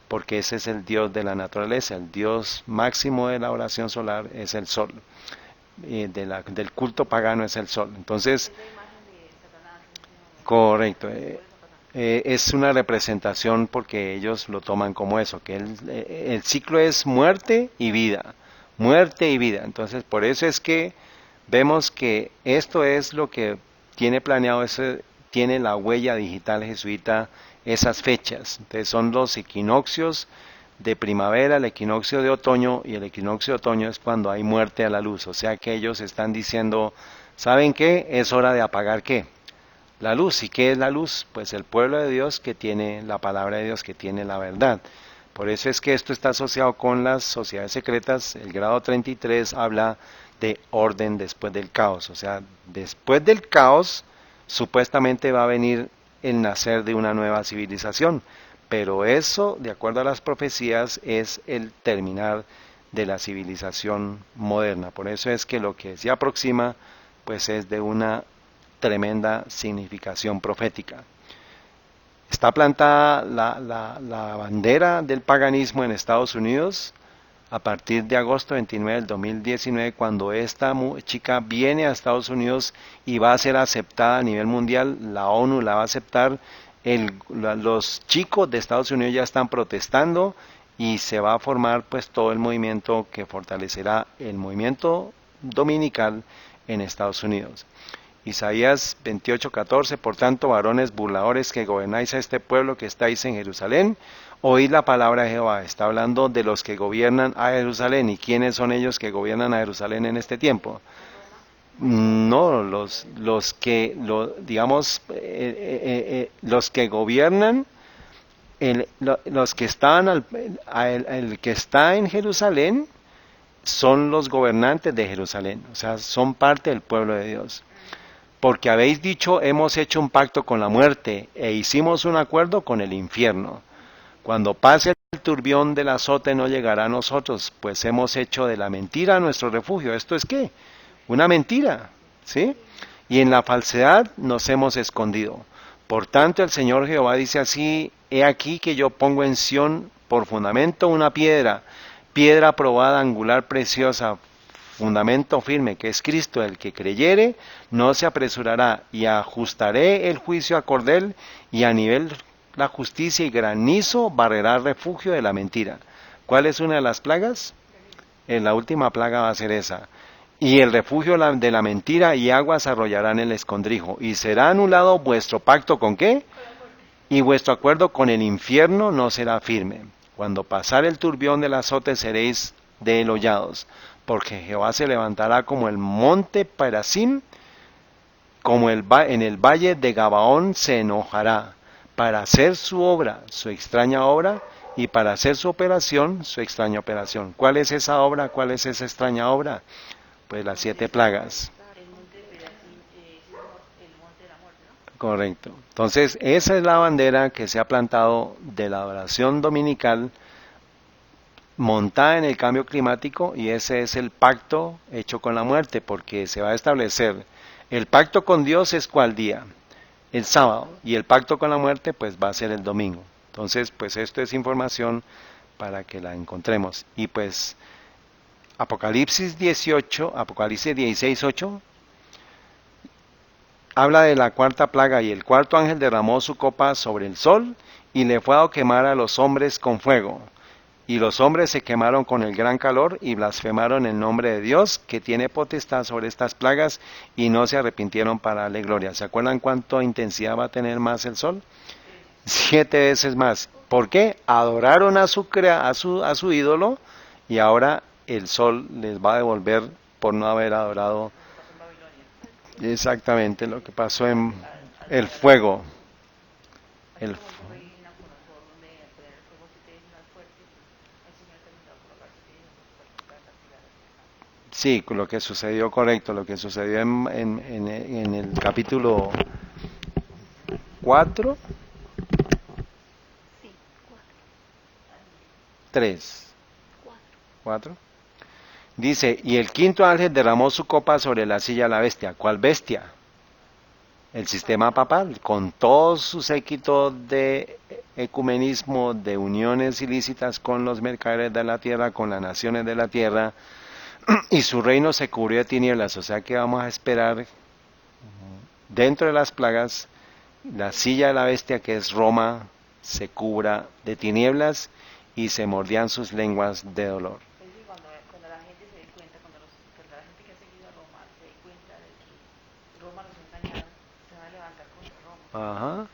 porque ese es el Dios de la naturaleza, el Dios máximo de la oración solar es el sol, del culto pagano es el sol. Entonces, correcto, es una representación porque ellos lo toman como eso, que el ciclo es muerte y vida, muerte y vida. Entonces, por eso es que vemos que esto es lo que tiene planeado, tiene la huella digital jesuita, esas fechas. Entonces, son los equinoccios de primavera, el equinoccio de otoño, y el equinoccio de otoño es cuando hay muerte a la luz. O sea que ellos están diciendo, ¿saben qué? Es hora de apagar ¿qué? La luz. ¿Y qué es la luz? Pues el pueblo de Dios que tiene la palabra de Dios, que tiene la verdad. Por eso es que esto está asociado con las sociedades secretas. El grado 33 habla de orden después del caos. O sea, después del caos supuestamente va a venir el nacer de una nueva civilización. Pero eso, de acuerdo a las profecías, es el terminar de la civilización moderna. Por eso es que lo que se aproxima, pues es de una tremenda significación profética. Está plantada la bandera del paganismo en Estados Unidos a partir de agosto 29 del 2019, cuando esta chica viene a Estados Unidos y va a ser aceptada a nivel mundial. La ONU la va a aceptar. Los chicos de Estados Unidos ya están protestando y se va a formar pues todo el movimiento que fortalecerá el movimiento dominical en Estados Unidos. Isaías 28:14, por tanto, varones burladores que gobernáis a este pueblo que estáis en Jerusalén, oíd la palabra de Jehová. Está hablando de los que gobiernan a Jerusalén. ¿Y quiénes son ellos que gobiernan a Jerusalén en este tiempo? No, los que, digamos, los que gobiernan, los que están, el que está en Jerusalén, son los gobernantes de Jerusalén. O sea, son parte del pueblo de Dios. Porque habéis dicho, hemos hecho un pacto con la muerte e hicimos un acuerdo con el infierno. Cuando pase el turbión del azote no llegará a nosotros, pues hemos hecho de la mentira nuestro refugio. ¿Esto es qué? Una mentira, ¿sí? Y en la falsedad nos hemos escondido. Por tanto, el Señor Jehová dice así, he aquí que yo pongo en Sión por fundamento una piedra, piedra probada, angular, preciosa, fundamento firme, que es Cristo. El que creyere no se apresurará, y ajustaré el juicio a cordel, y a nivel la justicia, y granizo barrerá el refugio de la mentira. ¿Cuál es una de las plagas? La última plaga va a ser esa. Y el refugio de la mentira, y aguas arrollarán el escondrijo, y será anulado vuestro pacto ¿con qué? Y vuestro acuerdo con el infierno no será firme. Cuando pasare el turbión del azote seréis delollados, porque Jehová se levantará como el monte Perasim, como en el valle de Gabaón se enojará, para hacer su obra, su extraña obra, y para hacer su operación, su extraña operación. ¿Cuál es esa obra? ¿Cuál es esa extraña obra? Pues las 7 plagas. El monte de Perazim es el monte de la muerte, ¿no? Correcto. Entonces, esa es la bandera que se ha plantado de la adoración dominical, montada en el cambio climático, y ese es el pacto hecho con la muerte, porque se va a establecer el pacto con Dios. ¿Es cuál día? El sábado. Y el pacto con la muerte pues va a ser el domingo. Entonces pues esto es información para que la encontremos. Y pues Apocalipsis 18, Apocalipsis 16:8 habla de la cuarta plaga, y el cuarto ángel derramó su copa sobre el sol, y le fue a quemar a los hombres con fuego. Y los hombres se quemaron con el gran calor y blasfemaron el nombre de Dios, que tiene potestad sobre estas plagas, y no se arrepintieron para darle gloria. ¿Se acuerdan cuánta intensidad va a tener más el sol? 7 veces más. ¿Por qué? Adoraron a su ídolo, y ahora el sol les va a devolver por no haber adorado exactamente lo que pasó en el fuego. El Sí, lo que sucedió, correcto, lo que sucedió en el capítulo 4, Sí, 3, cuatro. 4. Dice, y el quinto ángel derramó su copa sobre la silla de la bestia. ¿Cuál bestia? El sistema papal, con todo su séquito de ecumenismo, de uniones ilícitas con los mercaderes de la tierra, con las naciones de la tierra, y su reino se cubrió de tinieblas. O sea que vamos a esperar dentro de las plagas, la silla de la bestia, que es Roma, se cubra de tinieblas, y se mordían sus lenguas de dolor. Es decir, cuando la gente se dé cuenta, cuando la gente que ha seguido a Roma se dé cuenta de que Roma los ha engañado, se va a levantar contra Roma. Ajá.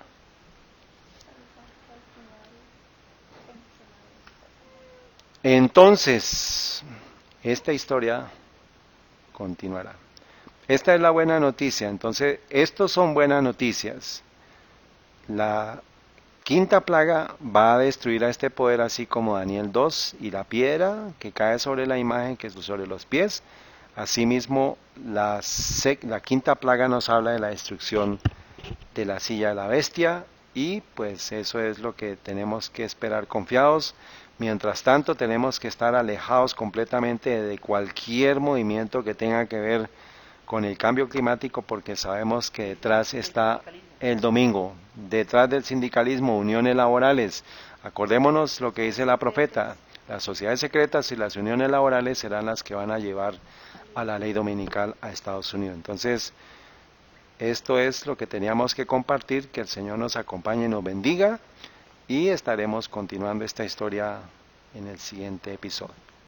Entonces, esta historia continuará. Esta es la buena noticia. Entonces, estos son buenas noticias. La quinta plaga va a destruir a este poder, así como Daniel 2, y la piedra que cae sobre la imagen, que es sobre los pies. Asimismo, la quinta plaga nos habla de la destrucción de la silla de la bestia, y pues eso es lo que tenemos que esperar confiados. Mientras tanto, tenemos que estar alejados completamente de cualquier movimiento que tenga que ver con el cambio climático, porque sabemos que detrás está el domingo, detrás del sindicalismo, uniones laborales. Acordémonos lo que dice la profeta: las sociedades secretas y las uniones laborales serán las que van a llevar a la ley dominical a Estados Unidos. Entonces, esto es lo que teníamos que compartir. Que el Señor nos acompañe y nos bendiga, y estaremos continuando esta historia en el siguiente episodio.